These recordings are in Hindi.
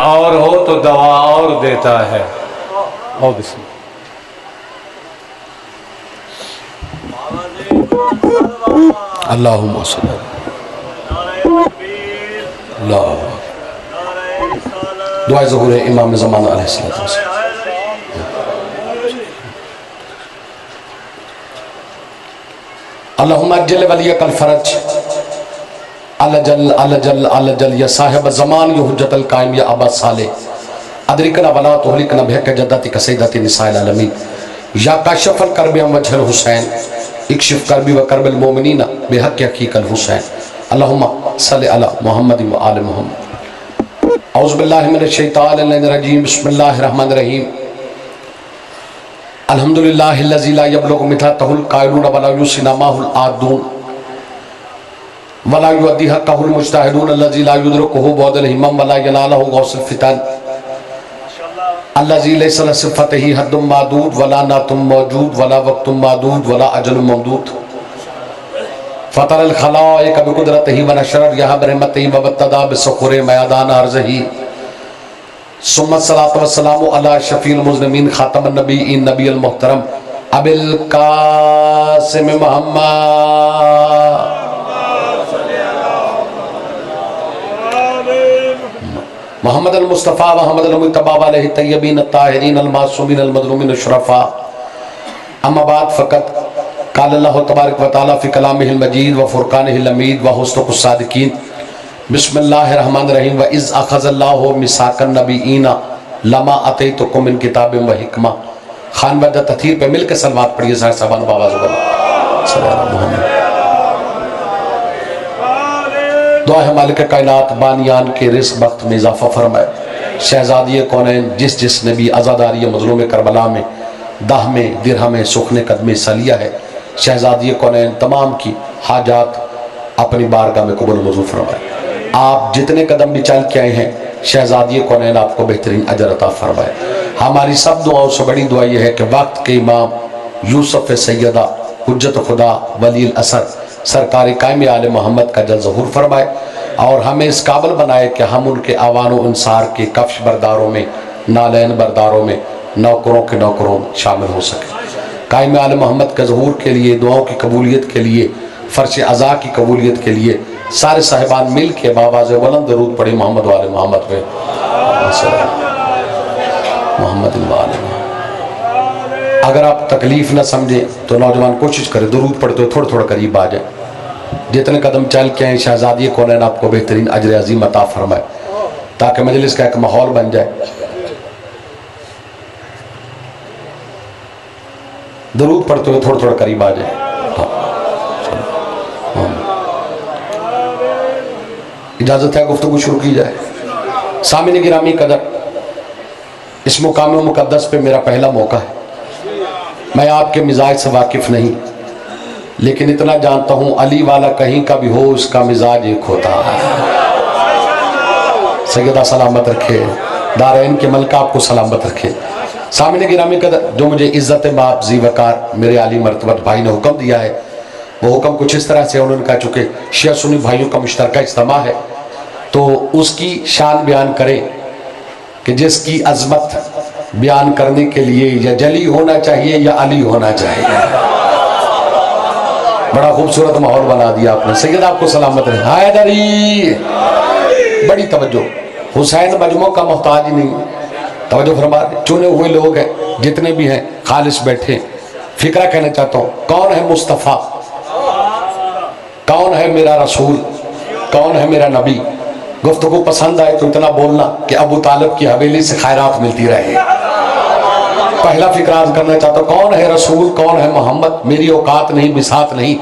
और हो तो दवा और देता है। और अल्लाहुम्मा सल्ली दुआ ज़ुहूर इमाम ज़माना अलैहिस्सलाम। अल्लाहुम्मा अज्जिल वलियकल फरज अलजल अलजल अलजल या साहिब ज़मान या हुज्जतल कायम या अबा सालेह अदरिकना वला तुहलिकना बिहक जद्दतिक सय्यदति निसाइल आलमीन या काशिफल करबि वजहल हुसैन इक्शिफ करबि व करबिल मोमिनीना बिहक हकीकल हुसैन। अल्लाहुम्मा सल्लि अला मुहम्मद व आले मुहम्मद। औज़ु बिल्लाहि मिनश शैतानिर रजीम। बिस्मिल्लाहिर रहमानिर रहीम। अल्हम्दुलिल्लाहिल्लज़ी ला यब्लुगु मिथातहुल कायलून वला युसिना माहुल आदून वला युअद्दी हक़्क़हुल मुज्तहिदून अल्लज़ी ला युद्रिकुहु बौदल हिमम वला यनालहु गौसुल फितन अल्लज़ी लैसा लिसिफ़तिही हद्दुम मादूद वला नातुम मौजूद वला वक़्तुम मादूद वला अजलुम ममदूद फ़तरल ख़लाइक़ बिक़ुदरतिही व नशर यहा बिरहमतिही व बत्तदा बिसख़ुर मयादान अर्ज़िही सुम्मा सलातु वस्सलामु अला शफ़ील मुज़निमीन ख़ातमन नबीय्यीन नबियल मुहतरम अबिल क़ासिम मुहम्मद मोहम्मद अल मुस्तफ़ा मोहम्मद अल मुज्तबा अलैहि तय्यबीन अत्ताहिरीन अल मासूमीन अल मज़लूमीन शुरफ़ा। अम्मा बाद फ़क़त क़ाल अल्लाहु तबारक व तआला फ़ी कलामिहिल मजीद व फ़ुरक़ानिहिल हमीद व हुस्निस सादिक़ीन। बिस्मिल्लाहिर रहमानिर रहीम। व इज़ अख़ज़ल्लाहु मिसाक़न नबिय्यीना लमा अतैतुकुम मिन किताबिन व हिकमा। खान व तथीर पे मिलकर सलवात पढ़िए साहबान बाबा ज़ुबान। दुआ है मालिक कायनात बानियान के रिज़्क़ वक्त में इजाफ़ा फरमाए। शहज़ादी कौनैन जिस जिसने भी आज़ादारी मज़लूम करबला में दाह में दिरहम में सुखने कदम हिस्सा लिया है, शहज़ादी कौनैन तमाम की हाजात अपनी बारगाह में कबूल मंजूर फरमाए। आप जितने कदम भी चल के आए हैं, शहज़ादी कौनैन आपको बेहतरीन अजर अता फरमाए। हमारी सब दुआओं से बड़ी दुआ यह है कि वक्त के इमाम यूसुफ सैयदा हुज्जत खुदा वलील असर सरकार कायम आले मोहम्मद का जल ज़हूर फरमाए और हमें इस काबिल बनाए कि हम उनके आवान व अंसार के कफ्श बरदारों में, नालैन बरदारों में, नौकरों के नौकरों में शामिल हो सके। कायम आले मोहम्मद के ज़हूर के लिए, दुआओं की कबूलियत के लिए, फ़र्श अज़ा की कबूलियत के लिए सारे साहिबान मिल के बाबाज़ बुलंद दरूद पढ़े मोहम्मद वाले मोहम्मद पे मोहम्मद वाले। अगर आप तकलीफ़ न समझें तो नौजवान कोशिश करें, दरूद पढ़ते हो थोड़ा थोड़ा करीब आ जाए। जितने कदम चल के आए, शहज़ादी कौनैन आपको बेहतरीन अजर अज़ीम अता फरमाए ताकि मजलिस का एक माहौल बन जाए। दरूद पढ़ते हुए थोड़ा थोड़ा करीब आ जाए। इजाज़त है गुफ्तगू शुरू की जाए। सामिन गिरामी कदर, इस मुकाम मुक़द्दस पे मेरा पहला मौका है। मैं आपके मिजाज से वाकिफ़ नहीं, लेकिन इतना जानता हूँ अली वाला कहीं का भी हो, उसका मिजाज एक होता है। सैयदा सलामत रखे, दारैन के मलका आपको सलामत रखे। सामने गिरामी कदर, जो मुझे इज़्ज़त माप जी वकार मेरे आली मर्तबत भाई ने हुक्म दिया है, वो हुक्म कुछ इस तरह से उन्होंने कहा चुके शिया सुन्नी भाइयों का मुश्तरका इज्तिमा है, तो उसकी शान बयान करें कि जिसकी अज़मत बयान करने के लिए या जली होना चाहिए या अली होना चाहिए। बड़ा खूबसूरत माहौल बना दिया आपने। सैयद आपको सलामत रहे। हैदरी बड़ी तवज्जो, हुसैन मजमू का मोहताज नहीं, तवज्जो फरमा। चुने हुए लोग हैं जितने भी हैं, खालिस बैठे। फिक्रा कहना चाहता हूँ, कौन है मुस्तफ़ा, कौन है मेरा रसूल, कौन है मेरा नबी। गुफ्तगू पसंद आए तो इतना बोलना कि अबू तालिब की हवेली से खैरात मिलती रहे। पहला फिक्र करना चाहता हूँ, कौन है रसूल, कौन है मोहम्मद। मेरी औकात नहीं, बिसात नहीं।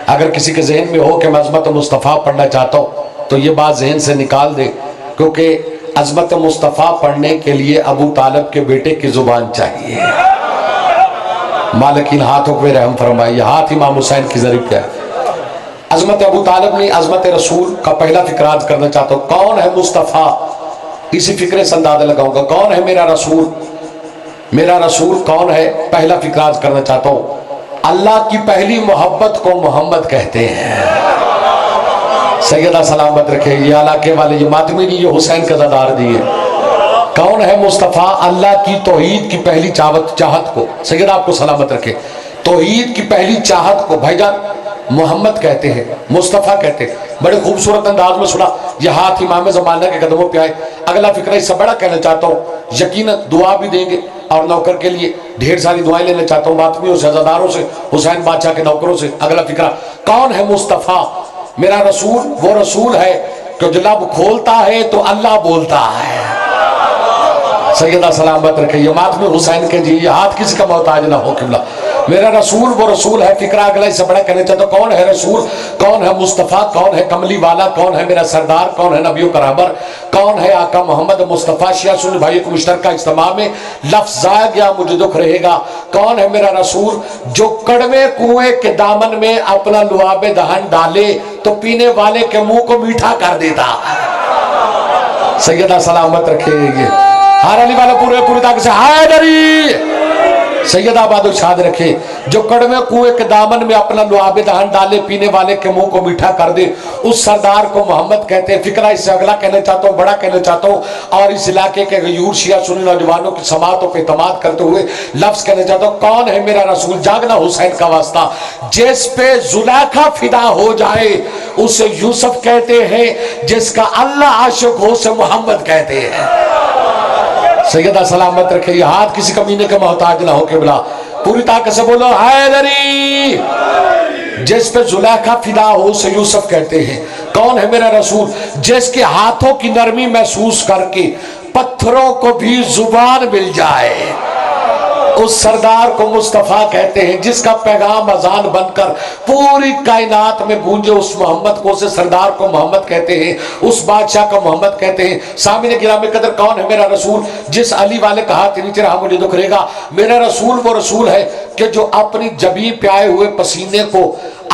अगर किसी के जहन में हो कि मैं अज़मत मुस्तफ़ा पढ़ना चाहता हूँ तो ये बात जहन से निकाल दे, क्योंकि अज़मत मुस्तफ़ा पढ़ने के लिए अबू तालिब के बेटे की ज़ुबान चाहिए। मालिक इन हाथों पे रहम फरमाइए। हाथ इमाम हुसैन की ज़रीब क्या है। अज़मत अबू तालिब नहीं, अज़मत रसूल का पहला फिक्राज करना चाहता हूँ। कौन है मुस्तफ़ा, इसी फिक्रे से अंदाज़ा लगाऊंगा। कौन है मेरा रसूल, मेरा रसूल कौन है, पहला फिक्राज करना चाहता हूँ। अल्लाह की पहली मोहब्बत को मोहम्मद कहते हैं। सैयदा सलामत रखे, ये इलाके वाले, ये मातमी नहीं, ये हुसैन का ज़दार दिए। कौन है मुस्तफ़ा? अल्लाह की तौहीद की पहली चाहत को, सैयदा आपको सलामत रखे, तौहीद की पहली चाहत को भाईजान मोहम्मद कहते हैं, मुस्तफ़ा कहते हैं। बड़े खूबसूरत अंदाज में सुना, यह हाथ इमाम ज़माना के कदमों पे आए। अगला फिक्र इससे बड़ा कहना चाहता हूँ, यकीनन दुआ भी देंगे और नौकर के लिए ढेर सारी दुआएं लेना चाहता हूँ, मातमियों से, अज़ादारों से, हुसैन बादशाह के नौकरों से। अगला फिक्रा, कौन है मुस्तफ़ा? मेरा रसूल वो रसूल है कि जो लब खोलता है तो अल्लाह बोलता है। सैयदा सलामत रखे, ये मातमी हुसैन के जी, ये हाथ किसी का मोहताज ना हो किबला। मेरा रसूल वो रसूल है। फिक्रा अगला इससे बड़ा कहना चाहता, कौन है रसूल, कौन है मुस्तफ़ा, कौन है कमली वाला, कौन है मेरा सरदार, कौन है नबियों का रहबर, कौन है आका मोहम्मद मुस्तफ़ा। शिया सुन्नी भाइयों को मुश्तरका इज्तिमा में लफ्ज़ जाया गया, मुझे दुख रहेगा। कौन है मेरा रसूल जो कड़वे कुएं के दामन में अपना लुआबे दहन डाले तो पीने वाले के मुंह को मीठा कर देता। सैयदा सलामत रखे, ये हर अली वाला पूरी ताकत से हैदरी। सैयदा बादल शाद रखे, जो कड़वे कुएं के दामन में अपना लुआबे दहन डाले पीने वाले के मुंह को मीठा कर दे, उस सरदार को मोहम्मद कहते हैं। फिक्रा इससे अगला कहना चाहता हूँ, बड़ा कहना चाहता हूँ, और इस इलाके के गयूर शिया सुन्नी नौजवानों की समातों पर इत्मीनान करते हुए लफ्ज कहना चाहता हूँ, कौन है मेरा रसूल? जागना हुसैन का वास्ता, जिस पे जुलेखा फिदा हो जाए उसे यूसुफ कहते हैं, जिसका अल्लाह आशिक हो उसे मोहम्मद कहते हैं। सैयदा सलामत रखे, ये हाथ किसी कमीने के मोहताज ना हो के बिला, पूरी ताकत से बोलो हैदरी। जिस पे जुलेखा फिदा हो उसे यूसुफ कहते हैं। कौन है मेरा रसूल? जिसके हाथों की नरमी महसूस करके पत्थरों को भी जुबान मिल जाए, उस सरदार को मुस्तफ़ा कहते हैं। जिसका पैगाम अजान बनकर पूरी कायनात में गूंजे, उस मोहम्मद को, उस सरदार को मोहम्मद कहते हैं, उस बादशाह को मोहम्मद कहते हैं। सामने गिरामे कदर, कौन है मेरा रसूल? जिस अली वाले का हाथ नीचे रहा मुझे दुख रहेगा। मेरा रसूल वो रसूल है कि जो अपनी जबीन पे आए हुए पसीने को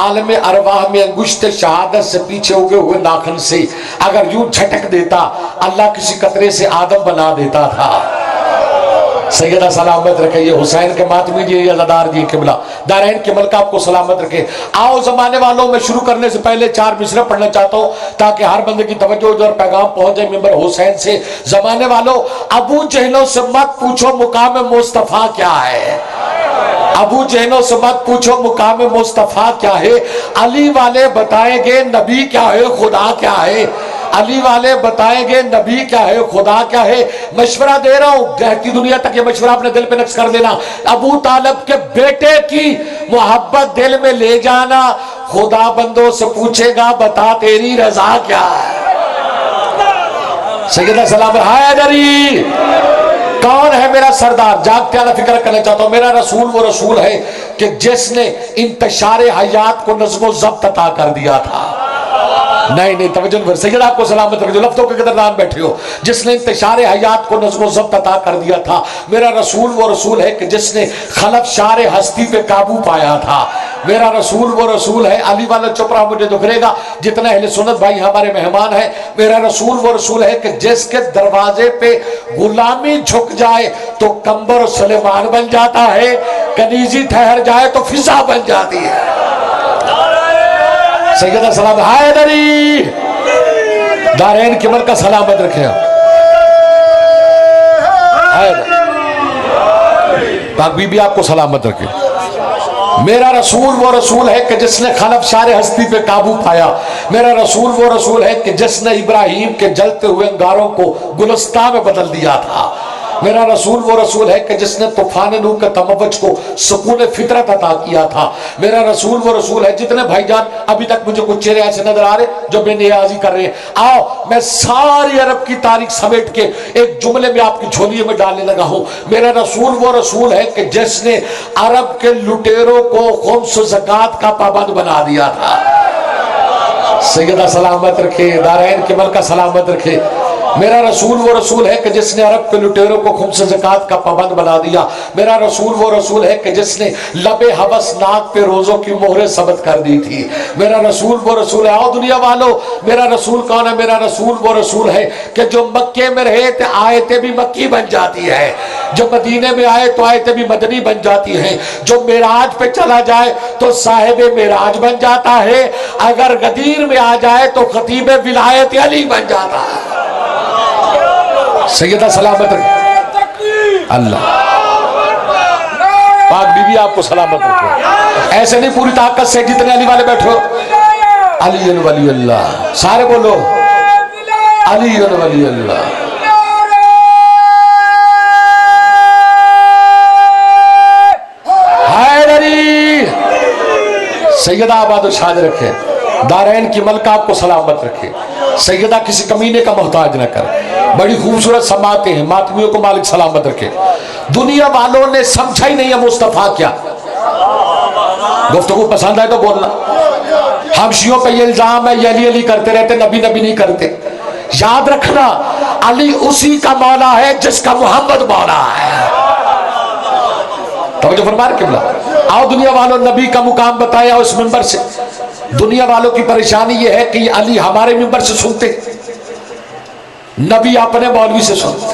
आलम अरवाह में अंगुश्त शहादत से पीछे उगे हुए नाखन से अगर यूं झटक देता, अल्लाह किसी कतरे से आदम बना देता था। सैयदा सलामत रखे, ये हुसैन के मातमी जी, अज़ादार जी किबला, दारैन के मलका आपको सलामत रखे। आओ जमाने वालों में शुरू करने से पहले 4 मिसरे पढ़ना चाहता हूँ ताकि हर बंदे की तवज्जो और पैगाम पहुंच जाए मिंबर हुसैन से। जमाने वालों, अबू जहलों से मत पूछो मुकाम मुस्तफ़ा क्या है। अबू जहलों से मत पूछो मुकाम मुस्तफ़ा क्या है। अली वाले बताएंगे नबी क्या है, खुदा क्या है। अली वाले बताएंगे नबी क्या है, खुदा क्या है। मशवरा दे रहा हूं, कहती दुनिया तक ये मशवरा अपने दिल पे नक्श कर देना। अबू तालिब के बेटे की मोहब्बत दिल में ले जाना। खुदा बंदों से पूछेगा, बता तेरी रजा क्या है। सैयदा सलाम हैदरी, कौन है मेरा सरदार? जागते आला फिक्र करना चाहता हूं। मेरा रसूल वो रसूल है कि जिसने इंतशार हयात को नज़्म ज़ब्त अता कर दिया था। नहीं तवज्जो, सैयद आपको सलामत रखे, जो लफ्ज़ों के कदरदान बैठे हो, जिसने इंतशार हयात को नज़्म ज़ब्त अता कर दिया था। मेरा रसूल वो रसूल है कि जिसने खलफ शार हस्ती पे काबू पाया था। मेरा रसूल वो रसूल है, अली वाला चुप रहा मुझे दुख रहेगा, जितने अहले सुन्नत भाई हमारे मेहमान हैं। मेरा रसूल वो रसूल है कि जिसके दरवाजे पे गुलामी झुक जाए तो कंबर सुलेमान बन जाता है, कनीजी ठहर जाए तो फिजा बन जाती है। सैयदा सलाम हैदरी, दारैन किमर का सलामत रखे। पाक बीबी आपको सलामत रखे। मेरा रसूल वो रसूल है कि जिसने खलफ शार हस्ती पे काबू पाया। मेरा रसूल वो रसूल है कि जिसने इब्राहिम के जलते हुए अंगारों को गुलस्तां में बदल दिया था। मेरा रसूल वो रसूल है कि जिसने तूफान नूह के तमव्वुज को सुकून फितरत अता किया था। मेरा रसूल वो रसूल है, जितने भाईजान अभी तक मुझे कुछ चेहरे ऐसे नजर आ रहे जो बेनियाजी कर रहे हैं, आओ मैं सारी अरब की तारीख समेट के एक जुमले में आपकी झोलियों में डालने लगा हूं। मेरा रसूल वो रसूल है कि जिसने अरब के लुटेरों को खुम्स ज़कात का पाबंद बना दिया था। सैयदा सलामत रखे, दारैन के मलका सलामत रखे। मेरा रसूल वो रसूल है कि जिसने अरब के लुटेरों को खुम्स ज़कात का पाबंद बना दिया। मेरा रसूल वो रसूल है कि जिसने लबे हवस नाक पे रोजों की मोहरें सबत कर दी थी। मेरा रसूल वो रसूल है। आओ दुनिया वालों, मेरा रसूल कौन है? मेरा रसूल वो रसूल है कि जो मक्के में रहे तो आयतें भी मक्की बन जाती है, जो मदीने में आए तो आयतें भी मदनी बन जाती हैं, जो मेराज पे चला जाए तो साहिब मेराज बन जाता है, अगर गदीर में आ जाए तो खतीब विलायत अली बन जाता है। सैयदा सलामत रखे अल्लाह। पाक बीबी आपको सलामत रखे। ऐसे नहीं पूरी ताकत से जितने अली वाले बैठो, अली वली अल्लाह, सारे बोलो अली वली अल्लाह। सैयदा आबाद शाद रखे, दारैन की मलका आपको सलामत रखे। सैयदा किसी कमीने का मोहताज न करे। बड़ी खूबसूरत समाते हैं, मातमियों को मालिक सलामत रखे। दुनिया वालों ने समझा ही नहीं है मुस्तफा क्या। गुफ्तगू पसंद है तो बोलना। हबशियों पे ये इल्जाम है ये अली अली करते रहते, नबी नबी नहीं करते। याद रखना अली उसी का मौला है जिसका मोहम्मद मौला है। तवज्जो फरमा रहे किबला। आओ दुनिया वालों, नबी का मुकाम बताया उस मिंबर से। दुनिया वालों की परेशानी यह है कि अली हमारे मिंबर से सुनते, नबी अपने मौलवी से सुनते।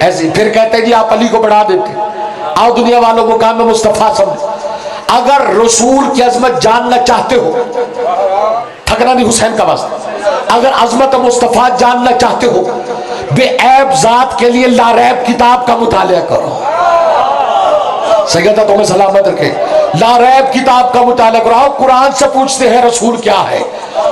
ऐसे फिर कहते जी आप अली को बढ़ा देते। आओ दुनिया वालों, मुकाम में मुस्तफा समझो। अगर रसूल की अजमत जानना चाहते हो, ठगना नहीं हुसैन का वास्ता, अगर अजमत मुस्तफा जानना चाहते हो, बेऐब जात के लिए लारैब किताब का मुतालिया करो। सैयदा तुम्हें सलामत रखे। लारैब किताब का मुतालिया करो। आओ कुरान से पूछते हैं रसूल क्या है।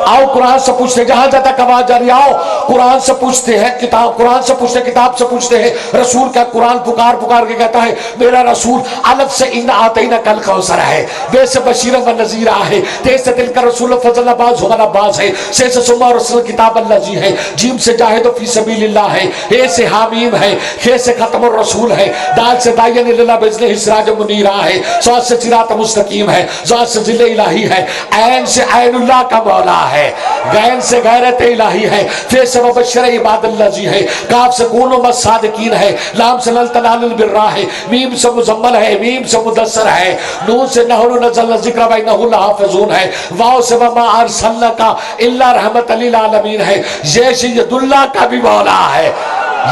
आओ कुरान से पूछते हैं, जहां जहां तक आवाज जा रही, आओ कुरान से पूछते हैं किताब, कुरान से पूछते किताब से पूछते हैं रसूल क्या। कुरान पुकार पुकार के कहता है मेरा रसूल अलग से इन्ना आते ना कल कौसर है, बे से बशीर व नजीरा है, तेज से दिल का रसूल फजल बाज हुआ बाज है, से सुमा रसूल किताब अल्लाह जी है, जीम से जाहिद फी सबीलिल्लाह है, हे से हामीम है, हे से खत्म रसूल है, दाल से दायन इल्ला बिज़ने सिराज मुनीरा है, स्वाद से सिरात मुस्तकीम है, ज़ात से जिले इलाही है, ऐन से ऐनुल्लाह का मौला है, गैन से गैरत इलाही है, फे से मुबश्शिर इबादल्लाह जी है, काफ से कूनो मस्सादिकीन है, लाम से लल तलालुल बिर्रा है, मीम से मुजम्मल है, मीम से मुदस्सर है, नून से नहरु नज़ल ज़िक्र व इन्नहु लहाफ़िज़ून है, वाव से वमा अरसलनाका इल्ला रहमतल लिल आलमीन है। ये यदुल्लाह का भी मौला है,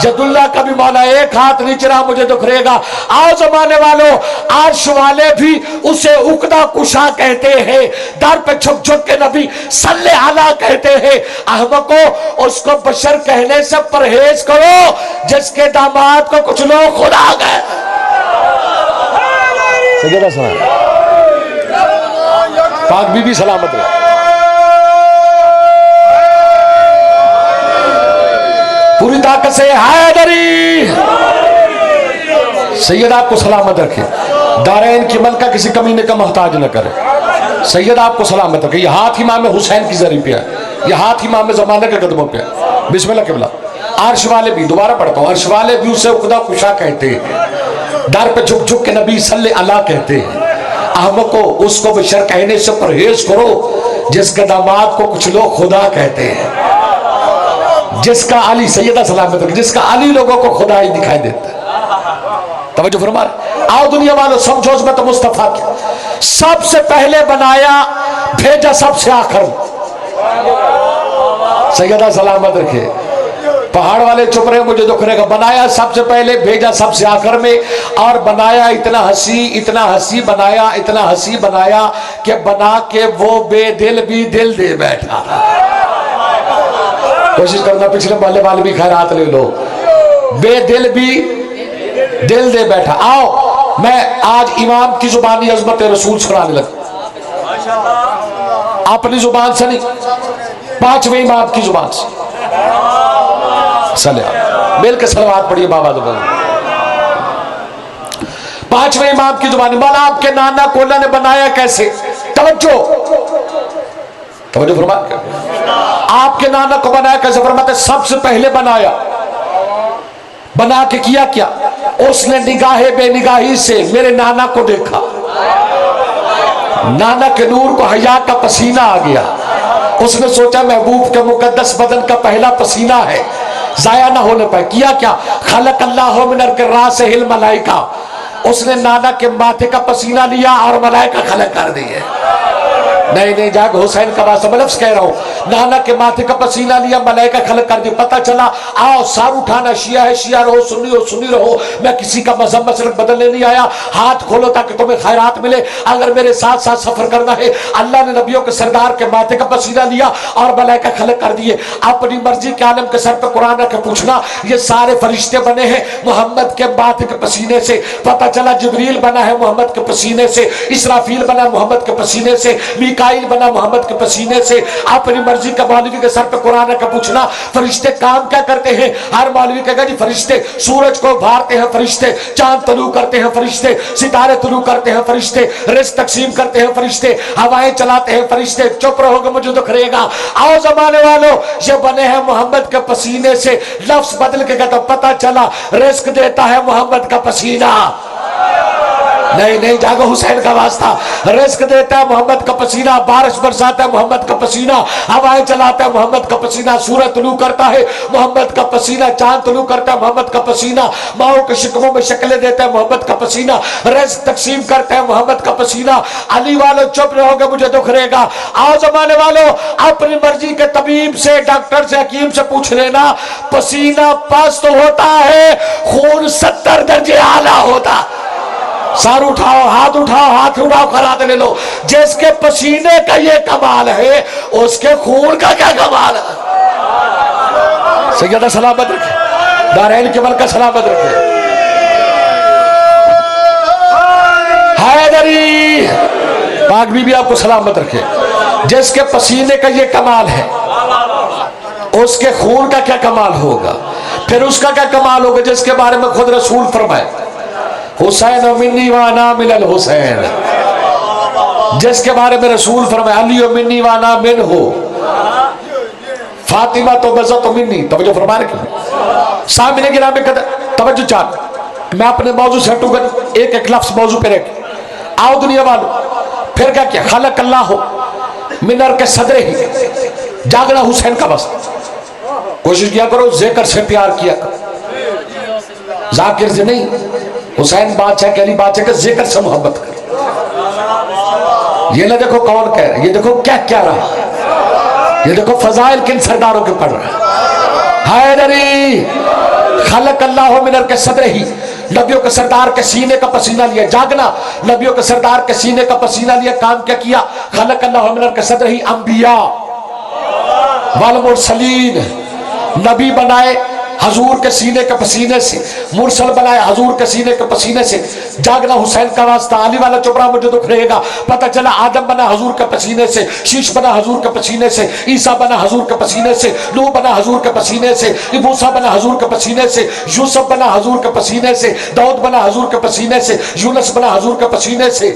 यदुल्लाह का भी मौला। एक हाथ नीचे रहा मुझे दुख रहेगा। आओ जमाने वालों, अर्श वाले भी उसे उकदा कुशा कहते हैं, दर पे झुक झुक के नबी सल्ले अला कहते हैं। अहमको उसको बशर कहने से परहेज करो जिसके दामाद को कुछ लोग खुदा गए। पाक बीबी सलामत रहे। पूरी ताकत से हैदरी। सैयद आपको सलामत रखे, दारैन की मलका किसी कमीने का मोहताज न करे। सैयद आपको सलामत रखे। ये हाथ इमाम हुसैन की जरी पे है, ये हाथ इमाम ज़माने के कदमों पे है। बिस्मिल्लाह किबला। अर्श वाले भी, दोबारा पढ़ता हूँ, अर्श वाले भी उसे उकदा कुशा कहते हैं, दर पे झुक झुक के नबी सल्ले अला कहते हैं। अहमद को उसको बशर कहने से परहेज करो जिसके दामाद को कुछ लोग खुदा कहते हैं, जिसका अली सैयदा सलामत रखे, जिसका अली लोगों को खुदा ही दिखाई देता है। तवज्जो फरमा। आओ दुनिया वालों, समझो उस्मत मुस्तफा की सबसे पहले बनाया, भेजा सबसे आखिर। सैयदा सलामत रखे। पहाड़ वाले चुप रहे, मुझे दुख रहेगा। बनाया सबसे पहले, भेजा सबसे आखिर में, और बनाया इतना हंसी बनाया, इतना हंसी बनाया कि बना के वो बेदिल भी दिल दे बैठा। कोशिश करना पिछले वाले वाले भी खैरात ले लो, बेदिल भी दिल दे बैठा। आओ मैं आज इमाम की जुबानी अजमत रसूल सुनाने लगा, अपनी जुबान से नहीं, पांचवें इमाम की जुबान से। सले मिल के सलवात पढ़िए बाबा जुबान। पांचवें इमाम की जुबानी। मौला आपके नाना को अल्लाह ने बनाया कैसे? तवज्जो फरमा। आपके नाना को बनाया कैसे? फरमाते सबसे पहले बनाया, बना के किया क्या? उसने निगाहे बेनिगाही से मेरे नाना को देखा, नाना के नूर को हया का पसीना आ गया। उसने सोचा महबूब के मुकद्दस बदन का पहला पसीना है, जाया ना होने पाए। किया क्या? खलक अल्लाह मिनर के रास हिल मलाइका। उसने नाना के माथे का पसीना लिया और मलाइका खलक कर दी है। नहीं नहीं जाग हुसैन का वास्ता मैं लफ्ज कह रहा हूँ। नाना के माथे का पसीना लिया, मलाइका खलक कर दी। पता चला आओ सार उठाना, शिया है शिया रहो, सुन्नी रहो, मैं किसी का मजहब मसलक बदलने नहीं आया। हाथ खोलो ताकि तुम्हें खैरात मिले। अगर मेरे साथ साथ सफर करना है, अल्लाह ने नबियों के सरदार के माथे का पसीना लिया और मलाइका खलक कर दिए। अपनी मर्जी के आलम के सर पे कुरान रख के पूछना, ये सारे फरिश्ते बने हैं मोहम्मद के माथे के पसीने से। पता चला जिब्रील बना है मोहम्मद के पसीने से, इसराफील बना मोहम्मद के पसीने से, मीकाईल बना मोहम्मद के पसीने से। अपनी मर्जी का मौलवी के सर पे कुरान रख के पूछना, फरिश्ते काम क्या करते हैं? हर मौलवी कहेगा जी फरिश्ते सूरज को उभारते हैं, फरिश्ते चांद तलू करते हैं, फरिश्ते सितारे तलू करते हैं, फरिश्ते रिज़्क़ तकसीम करते हैं, फरिश्ते हवाएं चलाते हैं, फरिश्ते। चुप रहोगे मुझे दुख रहेगा। आओ जमाने वालों, ये बने हैं मोहम्मद के पसीने से। लफ्ज बदल के कहता, पता चला रिज़्क़ देता है मोहम्मद का पसीना। नहीं नहीं जागो हुसैन का वास्ता, रिज़्क़ देता है मोहम्मद का पसीना, बारिश बरसाता है मोहम्मद का पसीना, हवाएं चलाता है मोहम्मद का पसीना, सूरज तुलू करता है मोहम्मद का पसीना, चांद तुलू करता है मोहम्मद का पसीना, माओ के शिकमों में शक्लें देता है मोहम्मद का पसीना, रिज़्क़ तकसीम करता है मोहम्मद का पसीना। अली वालों चुप रहोगे मुझे दुख रहेगा। आओ जमाने वालों, अपनी मर्जी के तबीब से, डॉक्टर से, हकीम से पूछ लेना, पसीना पस्त होता है, खून 70 दर्जे आला होता। सर उठाओ, हाथ उठाओ, खरात ले लो। जिसके पसीने का ये कमाल है, उसके खून का क्या कमाल है? सैयदा सलामत रखे, दारैन के मलका सलामत रखे। हैदरी पाक बीबी आपको सलामत रखे। जिसके पसीने का ये कमाल है, उसके खून का क्या कमाल होगा? फिर उसका क्या कमाल होगा जिसके बारे में खुद रसूल फरमाए, हुसैन मिन्नी वाना मिनल हुसैन। जिसके बारे में रसूल फरमाए, अली मिन्नी वाना मिन हो, फातिमा तो बज़त मिन्नी। तवज्जो फरमा रहे सामने गिरा में तवज्जो चाह, मैं अपने मौजू से हटूंगा, एक एक लफ्ज मौजू पे रख। आओ दुनिया वालों, फिर क्या किया? खलक अल्लाह हो मिनर के सदरे ही, जागना हुसैन का बस। कोशिश किया करो जिक्र से प्यार किया करो, जाकिर से नहीं। हुसैन बादशाह के, अली बादशाह के जिक्र से मोहब्बत कर। ये ना देखो कौन कह रहा है, ये देखो क्या क्या रहा, ये देखो फजाइल किन सरदारों के पढ़ रहा है। हैदरी खलक अल्लाह मिनर के सदरे ही, नबियों के सरदार के सीने का पसीना लिया। जागना, नबियों के सरदार के सीने का पसीना लिया। काम क्या किया? खलक अल्लाह मिनर के सदरे ही, अंबिया वल मुरसलीन, नबी बनाए हजूर के सीने के पसीने से, मुरसल बनाए हजूर के सीने के पसीने से। जागना हुसैन का वास्ता। अली वाला चुपड़ा मुझे दुख रहेगा। पता चला आदम बना हजूर के पसीने से, शीश बना हजूर के पसीने से, ईसा बना हजूर के पसीने से, नूह बना हजूर के पसीने से, मूसा बना हजूर के पसीने से, यूसुफ बना हजूर के पसीने से, दाऊद बना हजूर के पसीने से, यूनुस बना हजूर के पसीने से।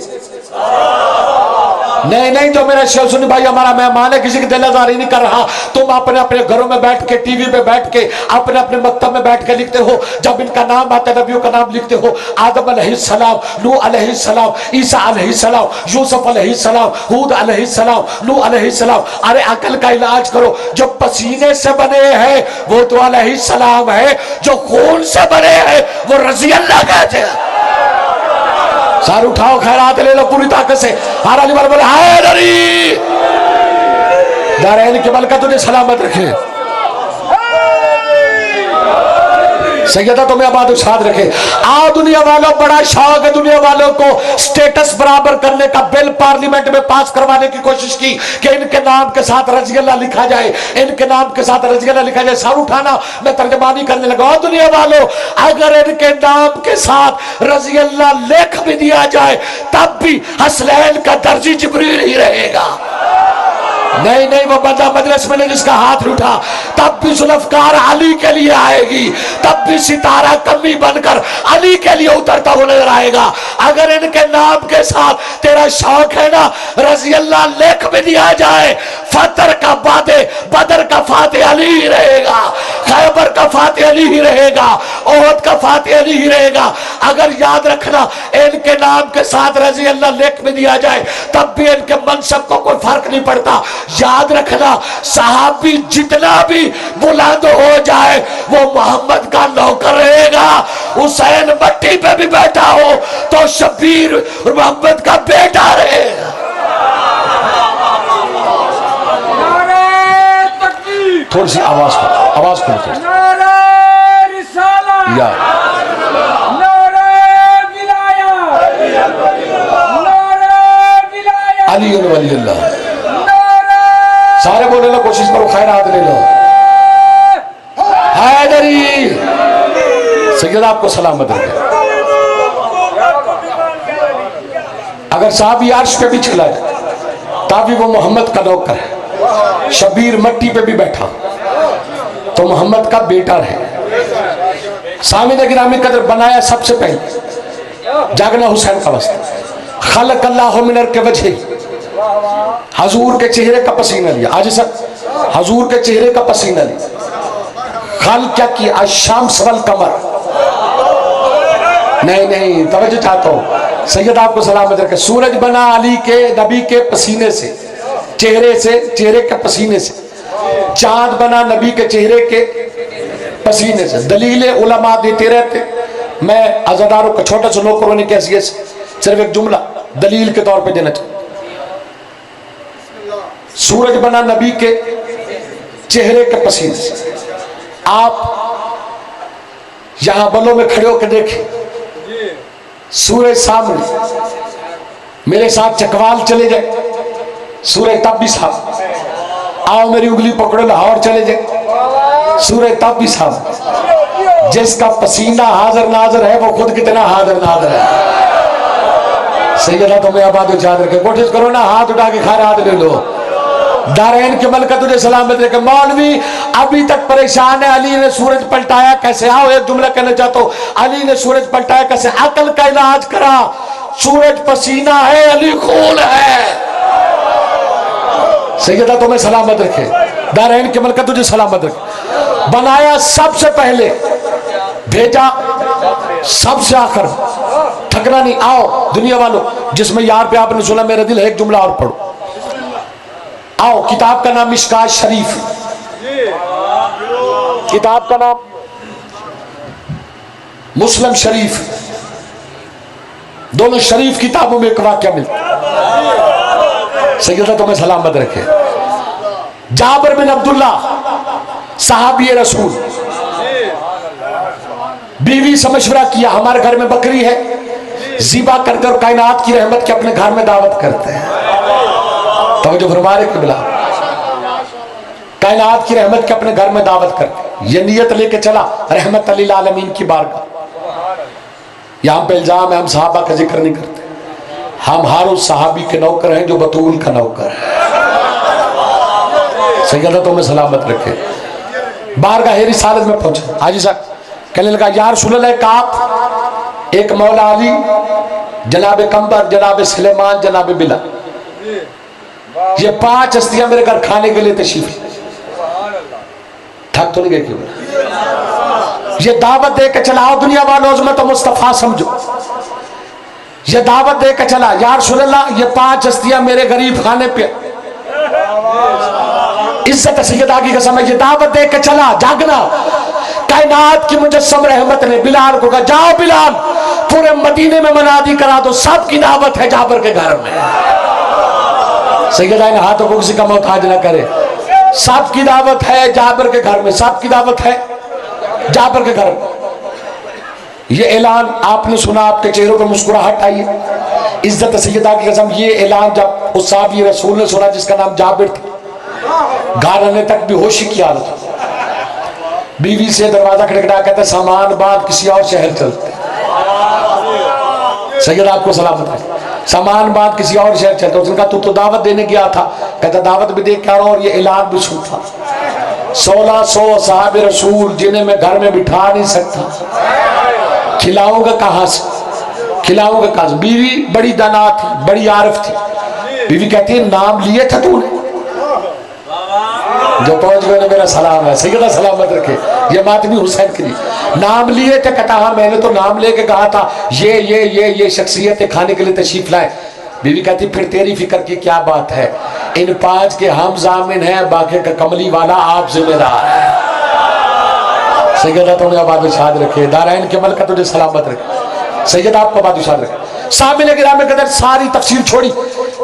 नहीं नहीं, जो मेरा शेर सुनी भाई हमारा मेहमान है, किसी की दिलदारी नहीं कर रहा। तुम अपने अपने घरों में बैठ के, टीवी पे बैठ के, अपने अपने मकतब में बैठ के लिखते हो। जब इनका नाम आता है, नबियों का नाम लिखते हो, आदम अलैहिस्सलाम, नूह अलैहिस्सलाम, ईसा अलैहिस्सलाम, यूसुफ अलैहिस्सलाम, हूद अलैहिस्सलाम, नूह अलैहिस्सलाम। अरे अकल का इलाज करो। जो पसीने से बने हैं वो तो अलैहिस्सलाम है, जो खून से बने हैं वो रज़ी अल्लाह कहते हैं। सर उठाओ, खैरात ले लो पूरी ताकत से। हर अली वाला बोले हैदरी, दारैन के मलका तुझे सलामत रखे। सैयदा तुम्हें आबाद साथ रखे। आओ दुनिया वालों, बड़ा शौक है दुनिया वालों को स्टेटस बराबर करने का। बिल पार्लियामेंट में पास करवाने की कोशिश की कि इनके नाम के साथ रज़ी अल्लाह लिखा जाए, इनके नाम के साथ रज़ी अल्लाह लिखा जाए। सर उठाना, मैं तर्जमानी करने लगा। आओ दुनिया वालों, अगर इनके नाम के साथ रज़ी अल्लाह लिख भी दिया जाए तब भी हसनैन का दर्जी जिब्रील ही रहेगा। नहीं नहीं, वो बंदा मजलिस में जिसका हाथ उठा, तब भी जुल्फकार अली के लिए आएगी, तब भी सितारा कमी बनकर अली के लिए उतरता हुआ नजर आएगा। अगर इनके नाम के साथ तेरा शौक है ना, रज़ी अल्लाह लिख भी दिया जाए, फतर का बादे बदर का फाते अली ही रहेगा, खैबर का फाते अली ही रहेगा, ओहद का फाते अली ही रहेगा। अगर याद रखना, इनके नाम के साथ रज़ी अल्लाह लिख भी दिया जाए तब भी इनके मनसब को कोई फर्क नहीं पड़ता। याद रखना, सहाबी जितना भी बुलंद हो जाए वो मोहम्मद का नौकर रहेगा। हुसैन मट्टी पे भी बैठा हो तो शबीर मोहम्मद का बेटा रहेगा। थोड़ी सी आवाज खोलो या अली वली अल्लाह। सारे बोले लो, कोशिश करो, खैर हाथ ले लो। हैदरी सैयद आपको सलामत रखे। अगर साहब अर्श पे भी चला जाए तभी वो मोहम्मद का नौकर है। शबीर मट्टी पे भी बैठा तो मोहम्मद का बेटा है। सामिन गिरामी कदर बनाया सबसे पहले जागना हुसैन का वस्ता। खलक अल्लाह मिनर के वजह, हजूर के चेहरे का पसीना लिया। आज सर हजूर के चेहरे का पसीना लिया। खल क्या किया? अशाम सवल कमर। नहीं तवज्जो चाहता हूं, सैयद आपको सलामत रखे। सूरज बना अली के नबी के पसीने से, चेहरे के पसीने से। चांद बना नबी के चेहरे के पसीने से। दलील उलमा देते रहते। मैं अज़ादारों को, छोटे से नौकरों ने कैसी सिर्फ एक जुमला दलील के तौर पे देना चाहिए। सूरज बना नबी के चेहरे के पसीने से। आप यहां बलों में खड़े होकर देखें, सूरज सामने, मेरे साथ चकवाल चले जाए, सूरज तब भी सामने। आओ मेरी उंगली पकड़ो, लाहौर चले जाए, सूरज तब भी सामने। जिसका पसीना हाजिर नाजर है वो खुद कितना हाजिर नाजर है। सैयदा तुम्हें आबाद चादर के कोशिश करो ना, हाथ उठा के खैर हाथ ले लो। दारैन के मलका तुझे सलामत रखे। मौलवी अभी तक परेशान है, अली ने सूरज पलटाया कैसे? आओ एक जुमला कहना चाहता हूं, अली ने सूरज पलटाया कैसे? अकल का इलाज करा। सूरज पसीना है, अली खून है। सैयदा तुम्हें सलामत रखे। दारैन के मलका तुझे सलामत रखे। बनाया सबसे पहले, भेजा सबसे आखिर। थकना नहीं। आओ दुनिया वालों, जिसमें यार पे आपने सुना मेरा दिल है, एक जुमला और पढ़ो। आओ, किताब का नाम मिशकात शरीफ, किताब का नाम मुस्लिम शरीफ। दोनों शरीफ किताबों में एक वाक्या मिलता। सैयदा तुम्हें सलामत रखे। जाबिर बिन अब्दुल्ला साहबी रसूल, बीवी से मशवरा किया, हमारे घर में बकरी है, ज़िबा करते और कायनात की रहमत के अपने घर में दावत करते हैं। तवज्जो फरमाए कि बिला, कायनात की रहमत के अपने घर में दावत करते। ये नियत लेके चला रहमत लिल आलमीन की बारगाह। यहां पे इल्जाम है हम सहाबा का जिक्र नहीं करते। हम हर उस सहाबी के नौकर हैं जो बतूल का नौकर है। सैयदा तुम्हें सलामत रखे। बारगाह रिसालत में पहुंचे, हाजी साहब कहने लगा, या रसूलल्लाह काप, एक मौला अली, जनाब कंबर, जनाब सुलेमान, जनाब बिला, ये 5 हस्तियां मेरे घर खाने के लिए तशरीफ। थक तो नहीं गए क्यों? ये दावत दे के चला। आओ दुनिया वालों, अज़मत मुस्तफा समझो। ये दावत दे के चला, या रसूलल्लाह ये 5 हस्तियां मेरे गरीब खाने पे, इज्जत सैयदा की कसम है, ये दावत दे के चला। जागना। कायनात की मुजस्सम रहमत ने बिलाल को कहा, जाओ बिलाल पूरे मदीने में मनादी करा दो, सबकी दावत है जाबर के घर में। सैयदा ने हाथों को किसी का मोहताज न करे। सबकी दावत है जाबर के घर में, सबकी दावत है जाबर के घर में। ये ऐलान आपने सुना, आपके चेहरों पर मुस्कुराहट आई है। इज्जत सैयदा की कसम, ये ऐलान जब उस साहबी रसूल ने सुना जिसका नाम जाबिर था, घर आने तक बेहोशी की हालत। बीवी से दरवाजा खटखटा, कहते सामान बांध किसी और शहर चलते। सैयदा आपको सलामत है। सामान बांध किसी और शहर चलते। उसने कहा तू तो दावत देने गया था। कहता दावत भी देख के आ रहा हूं और ये ऐलान भी सुनता। 1600 साहबे रसूल जिन्हें मैं घर में बिठा नहीं सकता, खिलाऊंगा कहां से? खिलाऊंगा कहां से? बीवी बड़ी दाना थी, बड़ी आरिफ थी। बीवी कहती है नाम लिए था तूने? जो पहुंच गए मेरा सलाम है। सैयदा सलामत रखे। ये मातमी हुसैन की नाम लिए थे। कहता हाँ मैंने तो नाम लेके कहा था ये शख्सियतें खाने के लिए तशरीफ लाए। बीवी कहती फिर तेरी फिक्र की क्या बात है, इन 5 के हम जामिन हैं, बाकी का कमली वाला आप जिम्मेदार है। सैयदा तुम्हें बादशाह रखे। दारैन के मलका तुझे सलामत रखे। सैयदा आपको बादशाह रखे। सामिल गिराम कदर सारी तफसीर छोड़ी,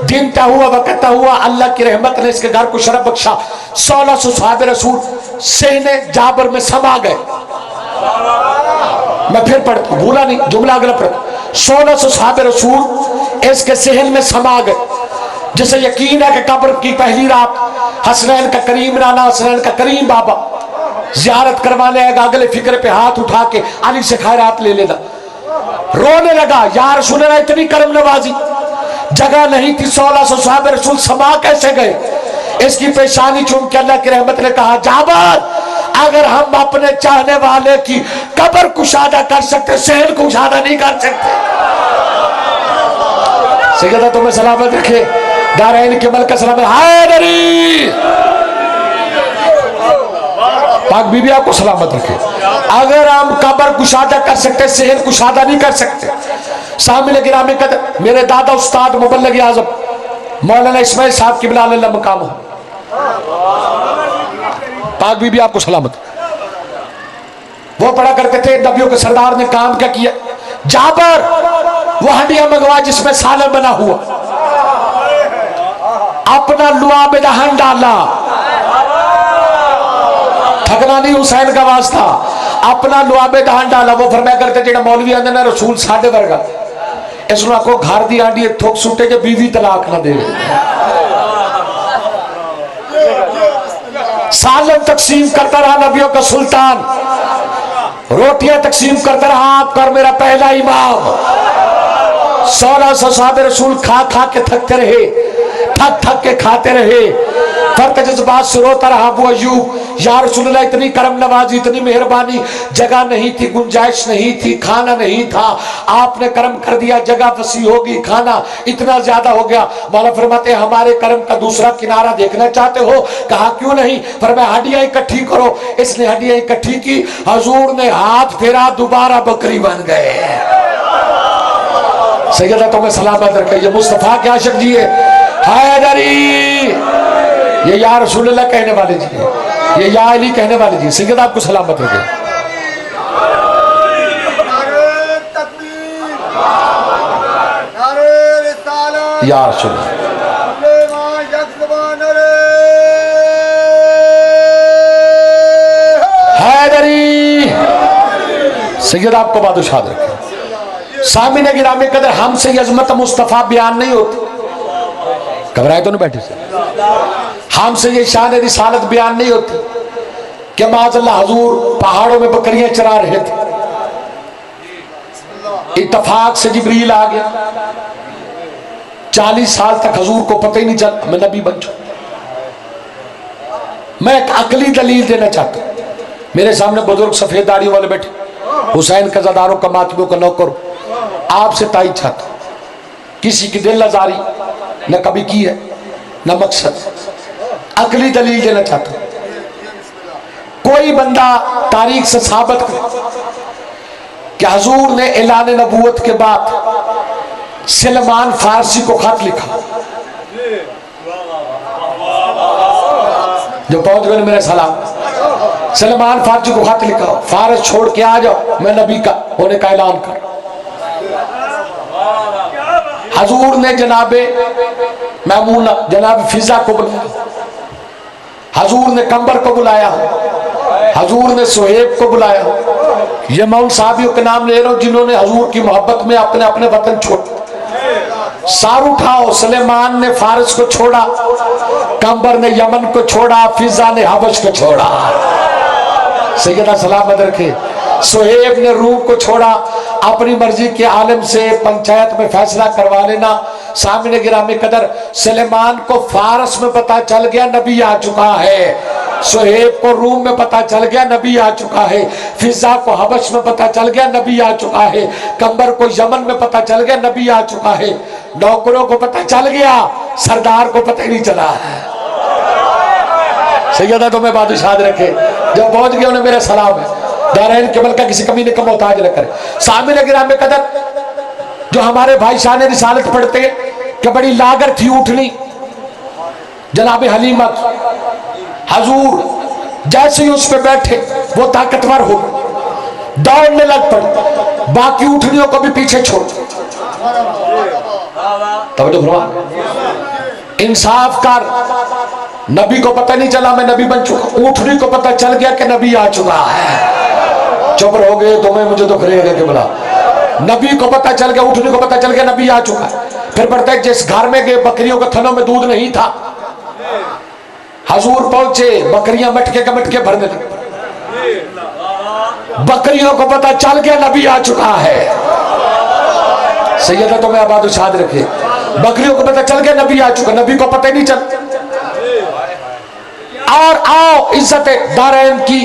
दिन तय हुआ, वक्त तय हुआ, अल्लाह की रहमत ने इसके घर को शरफ बख्शा। 1600 सहाबे रसूल सहने जाबर में समा गए। मैं फिर पढ़ता हूं, भूला नहीं, जुमला अगला पढ़ता। 1600 सहाबे रसूल इसके सहन में समा गए। जिसे यकीन है कि कब्र की पहली रात हसनैन का करीम नाना, हसनैन का करीम बाबा जियारत करवाने आएगा, अगले फिक्र पे हाथ उठा के अली से खैरात ले लेना। रोने लगा, या रसूल अल्लाह इतनी करम नवाजी, जगह नहीं थी, 1600 सहाबे रसूल समा कैसे गए? इसकी पेशानी चूम के अल्लाह की रहमत ने कहा, जाबर अगर हम अपने चाहने वाले की कब्र कुशादा कर सकते, सहन कुशादा नहीं कर सकते। सैयदा तुम्हें सलामत रखे, दारैन के मलका सलामत। हैदरी पाक बीबी आपको सलामत रखे। अगर हम कब्र कुशादा कर सकते, सहन कुशादा नहीं कर सकते। सामिल गिरामी कदर मेरे दादा उस्ताद मुबल्लिग आज़म मौलाना इस्माइल साहब की बिलाल अल्लाह मकाम हो, पाक बीबी आपको सलामत। वो पढ़ा करते थे, नबियों के सरदार ने काम क्या किया? जाबर वो हंडिया मंगवा जिसमें सालन बना हुआ, अपना लुआ में दहन डाला, थकना नहीं, हुसैन का वास्ता, अपना लुआ में दहन डाला। वो फरमाया करते जेड़ा मौलवी आंदे ना रसूल साढ़े वर्गा, इसमें आखो घर दी आंडी थोक सुटे के बीवी तलाक ना दे। सालन तकसीम करता रहा नबियों का सुल्तान, रोटियां तकसीम करता रहा आपका और मेरा पहला इमाम। 1600 सहाबे रसूल खा खा के थकते रहे, थक थक के खाते रहे, फर्क जज्बात से रोता रहा अबू अय्यूब, या रसूलल्लाह इतनी करम नवाजी, इतनी मेहरबानी, जगह नहीं थी, गुंजाइश नहीं थी, खाना नहीं था, आपने करम कर दिया, जगह वसी होगी, खाना इतना ज्यादा हो गया। मौला फरमाते हमारे करम का दूसरा किनारा देखना चाहते हो? कहा क्यों नहीं? फरमाया हड्डियां इकट्ठी करो। इसने हड्डियां इकट्ठी की, हुजूर ने हाथ फेरा, दोबारा बकरी बन गए। सैयदा तुम्हें सलामत रखे। ये मुस्तफा के आशिक जी है, हैदरी, ये या रसूलल्लाह कहने वाले जी है, ये या अली कहने वाले जी। सैयदा आपको सलामत रखे। या रसूलल्लाह हैदरी, सैयदा आपको बादशाह रखे। सामिने गिरामी कदर, हमसे ये अजमत मुस्तफा बयान नहीं होती, घबराए तो नहीं बैठे से, हमसे ये शान रिसालत बयान नहीं होती कि माज़अल्लाह हुजूर पहाड़ों में बकरियां चरा रहे थे, इत्तफाक से जिब्रील आ गया, 40 साल तक हुजूर को पता ही नहीं चला मैं नबी बन चुका। मैं एक अकली दलील देना चाहता हूं। मेरे सामने बुजुर्ग सफेद दाढ़ी वाले बैठे, हुसैन का ज़दारों का मातमियों का नौकर, आपसे ताई चाहता हूं, किसी की दिल आजारी न कभी की है न मकसद, अकली दलील देना चाहता हूं। कोई बंदा तारीख से साबित करे कि हुजूर ने ऐलान नबूवत के बाद सलमान फारसी को खत लिखा, जो पहुंच गए मेरे सलाम, सलमान फारसी को खत लिखा, फारस छोड़ के आ जाओ, मैं नबी का होने का ऐलान कर। हुजूर ने जनाबे मैमूना, जनाब फिजा को बुलाया, हुजूर ने कंबर को बुलाया, हुजूर ने सुहेब को बुलाया। ये मैं उन साहबियों के नाम ले रहा हूं जिन्होंने हुजूर की मोहब्बत में अपने अपने वतन छोड़, सार उठाओ। सलेमान ने फारस को छोड़ा, कंबर ने यमन को छोड़ा, फिजा ने हबश को छोड़ा। सैयदा सलामत रखे। सुहेब ने रूम को छोड़ा, अपनी मर्जी के आलिम से पंचायत में फैसला करवा लेना। सामने गिरामी कदर, सलेमान को फारस में पता चल गया नबी आ चुका है, सुहेब को रूम में पता चल गया नबी आ चुका है, फिजा को हबश में पता चल गया नबी आ चुका है, कंबर को यमन में पता चल गया नबी आ चुका है, नौकरों को पता चल गया, सरदार को पता ही नहीं चला। सैयदा तो मैं बादशाह रखे, जब पहुंच गए उन्हें मेरा सलाम है, दारैन केवल का किसी कमी ने का मोहताज न करे। सामने गिराम में कदर, जो हमारे भाई शान रिसालत पढ़ते कि बड़ी लागत थी उठनी, जनाब हलीमा, हुजूर जैसे ही उस पे बैठे वो ताकतवर हो गए, दौड़ने लग पड़े, बाकी उठनियों को भी पीछे छोड़। तब तो इंसाफ कर। नबी को पता नहीं चला मैं नबी बन चुका, ऊँटनी को पता चल गया कि नबी आ चुका है। चुप रहोगे तो मैं मुझे दुख रहेगा कि बोला। नबी को पता चल गया, ऊँटनी को पता चल गया नबी आ चुका है। फिर बढ़ता है जिस घर में गए बकरियों के थनों में दूध नहीं था, हजूर पहुंचे, बकरियां मटके का मटके भरने लगी। बकरियों को पता चल गया नबी आ चुका है। सैयदा तो मैं आबाद शाद रखे, बकरियों को पता चल गया नबी आ चुका, नबी को पता ही नहीं चल। और आओ इज्जत दारैन की,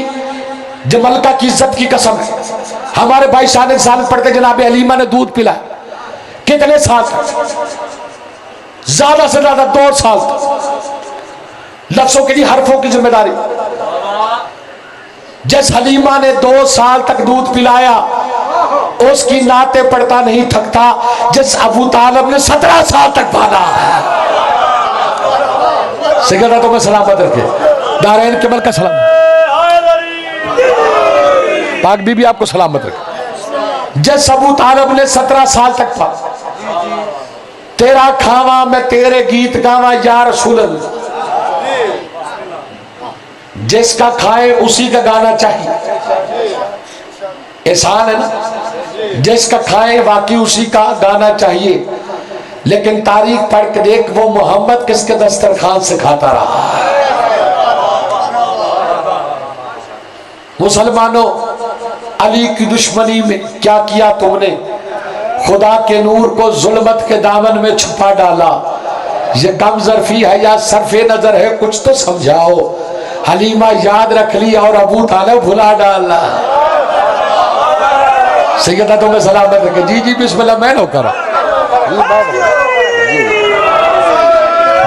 जमलका की इज्जत की कसम है, हमारे भाई शान साल पढ़ते जनाब हलीमा ने दूध पिला कितने साल तक? ज्यादा से ज्यादा 2 साल तक। लफ्जों की हरफों की जिम्मेदारी। जिस हलीमा ने 2 साल तक दूध पिलाया उसकी नाते पड़ता नहीं थकता जिस अबू तालिब ने 17 साल तक पाला है। सिकंदर तो मैं सलामत रखे, दारैन के मल का सलाम, पाक बीबी आपको सलामत रखे। जिस अबू तालिब ने 17 साल तक पाला, तेरा खावा मैं तेरे गीत गावा या रसूल अल्लाह। जिसका खाए उसी का गाना चाहिए, एहसान है ना। जिसका खाए वाकई उसी का गाना चाहिए, लेकिन तारीख पढ़ के देख वो मोहम्मद किसके दस्तरखान से खाता रहा है। मुसलमानों, अली की दुश्मनी में क्या किया तुमने? खुदा के नूर को जुल्मत के दामन में छुपा डाला। ये कम ज़र्फी है या सरफे नजर है, कुछ तो समझाओ। हलीमा याद रख ली और अबू तालिब भुला डाला। सैयदा तो मैं सलामत रखे। जी जी बिस्मिल्लाह, मैं नो करा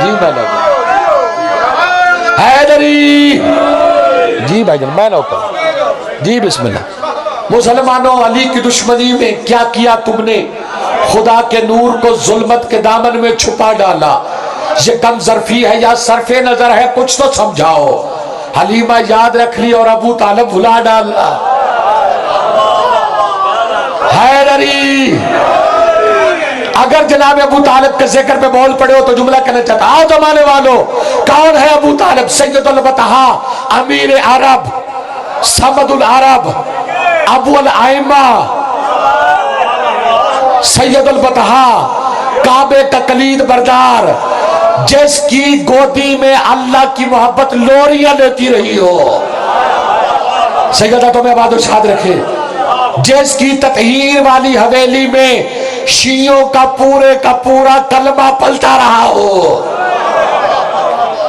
जी मैं हैदरी जी भाईजान मैं नो करा जी बिस्मिल्लाह। मुसलमानों, अली की दुश्मनी में क्या किया तुमने? खुदा के नूर को जुल्मत के दामन में छुपा डाला। ये कम ज़र्फी है या सरफे नजर है, कुछ तो समझाओ। हलीमा याद रख ली और अबू तालिब भुला डाला। हैदरी, अगर जनाब अबू तालिब के जिक्र पे बोल पड़े हो तो जुमला कहना चाहता। आओ जमाने वालों, कौन है अबू तालिब? सैयदुल बतहा, अमीर अरब, समदुल अरब, अबुल आइमा, सैयदुल बतहा, काबे का कलीद बरदार, जिसकी गोदी में अल्लाह की मोहब्बत लोरियां लेती रही हो। सैयदा तो मैं आबाद शाद रखे। जिसकी ततहीर वाली हवेली में शियों का पूरा कलमा पलता रहा हो,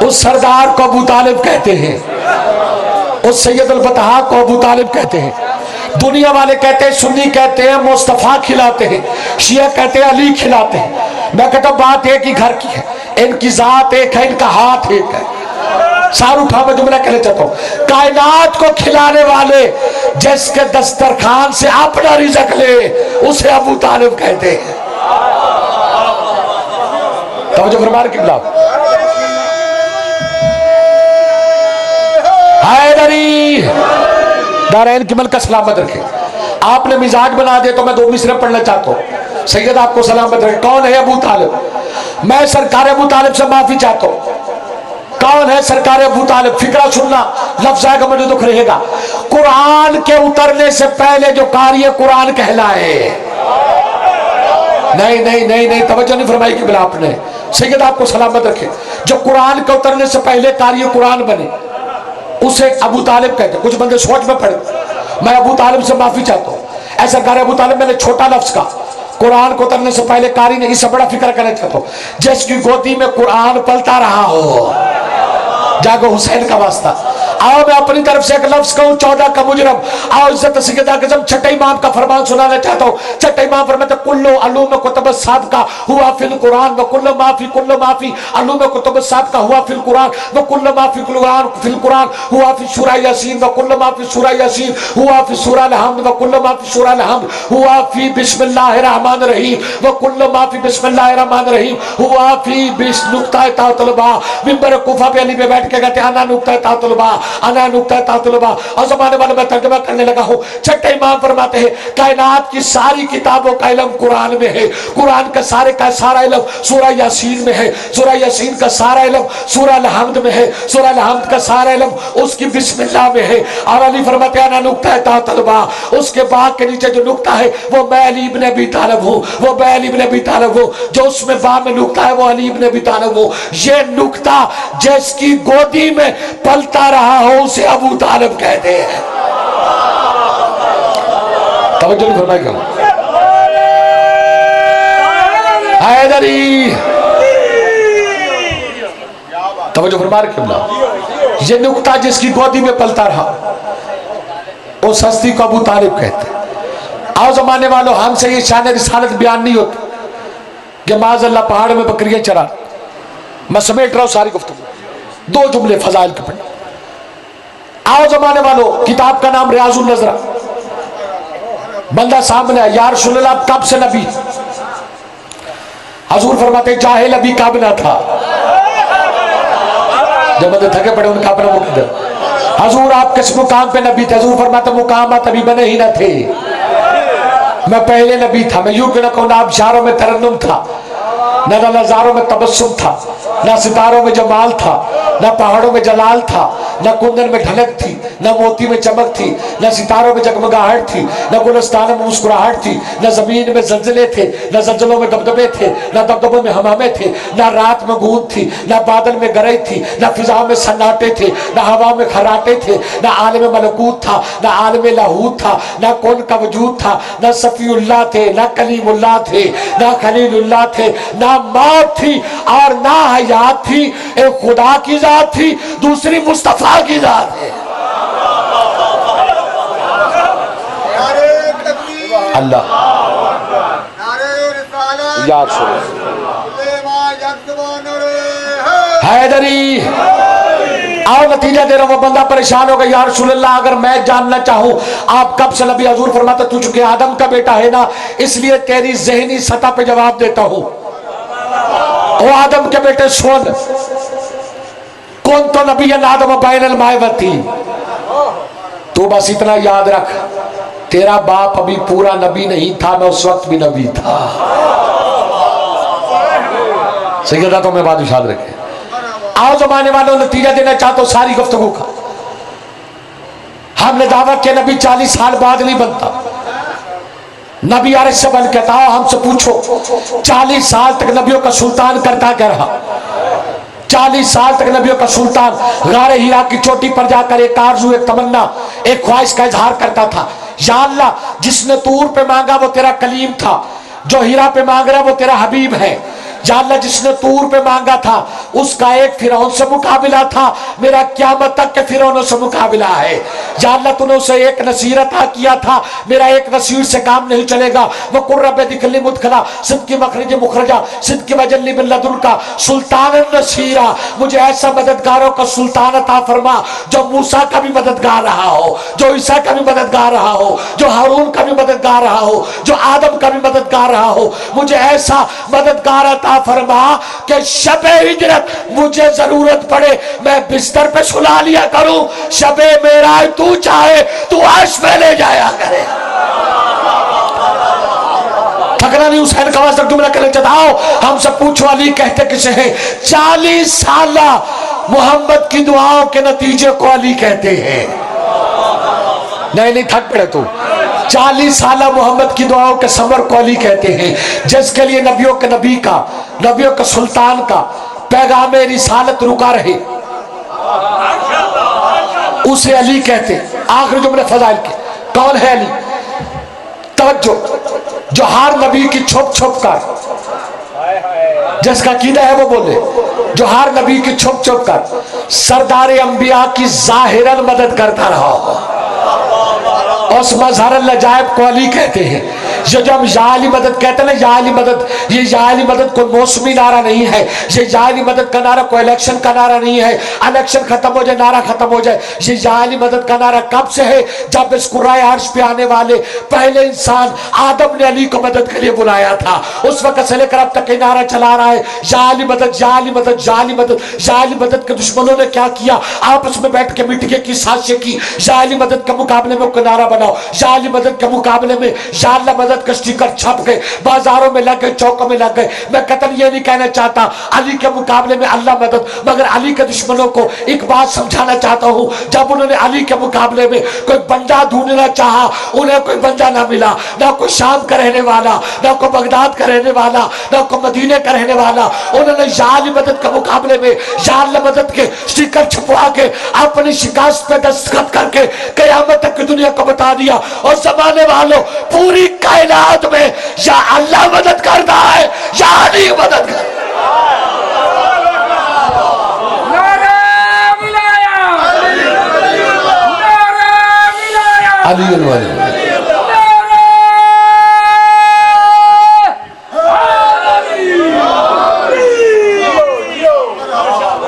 उस सरदार को अबू तालिब कहते हैं, उस सैयदुल बतहा को अबू तालिब कहते हैं। दुनिया वाले कहते हैं, सुन्नी कहते हैं मुस्तफा खिलाते हैं, शिया कहते हैं अली खिलाते हैं। मैं कहता हूं बात एक ही घर की है, इनकी जात एक है, इनका हाथ एक है। शाहरुख खान में जुमला कहना चाहता हूं, कायनात को खिलाने वाले जिसके दस्तरखान से अपना रिज़्क ले उसे अबू तालिब कहते हैं। तवज्जो फरमाने की बिला। हैदरी, दारैन की मल का सलामत रखे। आपने मिजाज बना दिया तो मैं 2 मिसरे पढ़ना चाहता हूँ। सैयद आपको सलामत रखे। कौन है अबू तालिब? मैं सरकार अबू तालिब से माफी चाहता हूँ। कौन है सरकार अबू तालिब? फिक्रा सुनना, लफ्ज़ आएगा मुझे दुख रहेगा। कुरान के उतरने से पहले जो कारी कुरान कहलाए। नहीं नहीं नहीं नहीं, तवज्जो नहीं फरमाई की बिला आपने। सैयद आपको सलामत रखे। जो कुरान के उतरने से पहले कारी कुरान बने उसे अबू तालिब कहते। कुछ बंदे सोच में पड़े, मैं अबू तालिब से माफी चाहता हूँ। ऐसा कर अबू तालिब मैंने छोटा लफ्ज का कुरान को उतरने से पहले कारी ने इससे बड़ा फिक्र करना चाहता हूँ, जिसकी गोदी में कुरान पलता रहा हो। जागो हुसैन का वास्ता। आओ मैं अपनी तरफ से एक लफ्ज कहूं, 14 का मुजरम। आओ इज्जत सैयदा के छठे इमाम का फरमान सुनाना चाहता हूं। छठे इमाम फरमाते कुल्लु अलूम कुतुब साबिका हुआ फिल कुरान व कुल्लु माफी अलूम कुतुब साबिका हुआ फिल कुरान व कुल्लु माफी फिल कुरान हुआ फिल सूरा यासीन व कुल्लु माफी सूरा यासीन हुआ फिल सूरा अल-हम्द व कुल्लु माफी सूरा अल-हम्द हुआ फी बिस्मिल्लाहिर रहमानिर रहीम व कुल्लु माफी बिस्मिल्लाहिर रहमानिर रहीम हुआ फी बिस नुक्ता तलबा। मिंबर कुफा पे अली पे बैठ के कहते अना नुक्ता तातुलबा, अना नुक्ता तातुलबा। और जमाने वाले मैं तर्जुमा करने लगा हूँ। छठे इमाम फरमाते हैं कायनात की सारी किताबों का इल्म कुरान में है, कुरान का सारा इल्म सूरह यासीन में है, सूरह यासीन का सारा इल्म सूरह अल-हम्द में है, सूरह अल-हम्द का सारा इल्म उसकी बिस्मिल्लाह में है। और अली फरमाते हैं अना नुक्ता तातुलबा, उसके बाद के नीचे जो नुक्ता है वो मैं अली इब्न अबी तालिब हूँ, वो मैं अली इब्न अबी तालिब हूँ। जो उसमें बा में नुक्ता है वो अली इब्न अबी तालिब हूँ। ये नुक्ता जिसकी गोदी में पलता रहा हो उसे अबू तालिब कहते हैं। तवज्जो नहीं फरमाई करो। हैदरी तवज्जो फरमा रहे किबला। ये नुक्ता जिसकी गोदी में पलता रहा उस हस्ती को अबू तालिब कहते हैं। आओ जमाने वालों, हमसे ये शान रिसालत बयान नहीं होती कि माज़अल्लाह पहाड़ में बकरियां चरा। मैं समेट रहा हूं सारी गुफ्तगू, दो जुमले फजाइल के पढ़ना। आओ जमाने वालों, किताब का नाम रियाजुन नज़रा। बंदा सामने है, या रसूलल्लाह आप कब से नबी? हजूर फरमाते जाहिल अभी काबिना था। जब बंदे थके पड़े उनका अपना मुकद्दर। हजूर आप किस मुकाम पे नबी थे? हजूर फरमाते मुकामात अभी बने ही न थे, मैं पहले नबी था। मैं यूं कहूँ ना आबशारों में तरन्नुम था, न नजारों में तबस्सुम था, न सितारों में जमाल था, न पहाड़ों में जलाल था, न कुंदन में ढलक थी, न मोती में चमक थी, न सितारों में जगमगाहट थी, न गुलस्तान में मुस्कुराहट थी, न जमीन में जलजले थे, न जलजलों में दबदबे थे, न दबदबों में हमामे थे, न रात में गूंज थी, न बादल में गरज थी, न फिजा में सन्नाटे थे, न हवा में खराटे थे, न आलम मलकूत था, न आलम लाहूत था, न कौन का वजूद था, न सफीउल्लाह थे, न कलीमुल्लाह थे, न खलीलुल्लाह थे, न मौत थी और ना हयात थी। एक खुदा की जात थी, दूसरी मुस्तफा की जात है। अल्लाह याद हैदरी। आओ नतीजा दे रहा हूं। वो बंदा परेशान हो गया, या रसूलल्लाह अगर मैं जानना चाहूं आप कब से नबी? हजूर फरमाते तू चुके आदम का बेटा है ना, इसलिए तेरी जहनी सतह पे जवाब देता हूं। ओ आदम के बेटे सुन, कौन तो नबी आदम बैनल मायवती। तू बस इतना याद रख, तेरा बाप अभी पूरा नबी नहीं था, मैं उस वक्त भी नबी था। सही तो मैं बात याद रखे। आओ जमाने वालों, नतीजा देना चाहते हो सारी गुफ्तगू का। हमने दावा किया नबी 40 साल बाद नहीं बनता, नबी आरिश से बन के था। हमसे पूछो 40 साल तक नबियों का सुल्तान करता क्या रहा? 40 साल तक नबियों का सुल्तान गारे हीरा की चोटी पर जाकर एक आरज़ू, एक तमन्ना, एक ख्वाहिश का इजहार करता था। या अल्लाह, जिसने तूर पे मांगा वो तेरा कलीम था, जो हीरा पे मांग रहा वो तेरा हबीब है। या अल्लाह, जिसने तूर पे मांगा था उसका एक फिरौन से मुकाबिला था, मेरा क़यामत तक के फिरौनों से मुकाबिला है। या अल्लाह, तूने उसे एक नसीर अता किया था, मेरा एक नसीर से काम नहीं चलेगा। वो कुर्रब दिखली मुदखला सिद्की मखरज मुखरजा सिद्की वजल्ली बिन लदुन का सुल्तान नसीरा, मुझे ऐसा मददगारों का सुल्तान अता फरमा जो मूसा का भी मददगार रहा हो, जो ईसा का भी मददगार रहा हो, जो हारून का भी मददगार रहा हो, जो आदम का भी मददगार रहा हो। मुझे ऐसा मददगार अता फरमा कि शबे हिजरत मुझे जरूरत पड़े मैं बिस्तर पे सुला लिया करूं, शबे मेरा तू चाहे तू अर्श पे ले जाया करे। थकना नहीं, हुसैन का आवाज तक जुमला करने चढ़ाओ। हमसे पूछो अली कहते किसे हैं? 40 साल मोहम्मद की दुआओं के नतीजे को अली कहते हैं। नहीं थक पड़े तू। 40 साल मोहम्मद की दुआओं के समर को अली कहते हैं। जिसके लिए नबियों के नबी का, नबियों के सुल्तान का पैगाम रिसालत रुका रहे उसे अली कहते हैं। आखिरी जुमले फजाइल के, कौन है अली? तवज्जो, जो हर नबी की छुप छुप कर, जिसका कीदा है वो बोले, जो हर नबी की छुप छुप कर सरदार अंबिया की जाहिरन मदद करता रहा हो, उस मजहर लजायब को अली कहते हैं। ये जो हम जाली मदद कहते हैं ना, जाली मदद, ये जाली मदद कोई मौसमी नारा नहीं है। ये जाली मदद का नारा कोई इलेक्शन का नारा नहीं है, इलेक्शन खत्म हो जाए नारा खत्म हो जाए। ये जाली मदद का नारा कब से है? जब इस कुर्राए अर्श पे आने वाले पहले इंसान आदम ने अली को मदद के लिए बुलाया था, उस वक्त से लेकर अब तक नारा चला रहा है, जाली मदद, जाली मदद, जाली मदद। जाली मदद के दुश्मनों ने क्या किया? आपस में बैठ के मिट्टी की साजिशें की। जाली मदद के मुकाबले में नारा बनाओ, जाली मदद के मुकाबले में जाला मदद का स्टिकर छप गए, बाजारों में लग गए, चौकों में लग गए। मैं कतन ये नहीं कहना चाहता अली के मुकाबले में अल्लाह मदद, मगर अली के दुश्मनों को एक बात समझाना चाहता हूं, जब उन्होंने अली के मुकाबले में कोई बंदा ढूंढना चाहा, उन्हें कोई बंदा ना मिला, ना कोई शाम का रहने वाला, ना कोई बगदाद का रहने वाला, ना कोई मदीने का रहने वाला। उन्होंने जाली मदद के मुकाबले में जाल मदद के स्टिकर छपवा के अपनी शिकायत पे दस्तखत करके कयामत तक की दुनिया को बता दिया, और जमाने वालों पूरी कायनात में या अल्लाह मदद करता है या अली मदद करता है।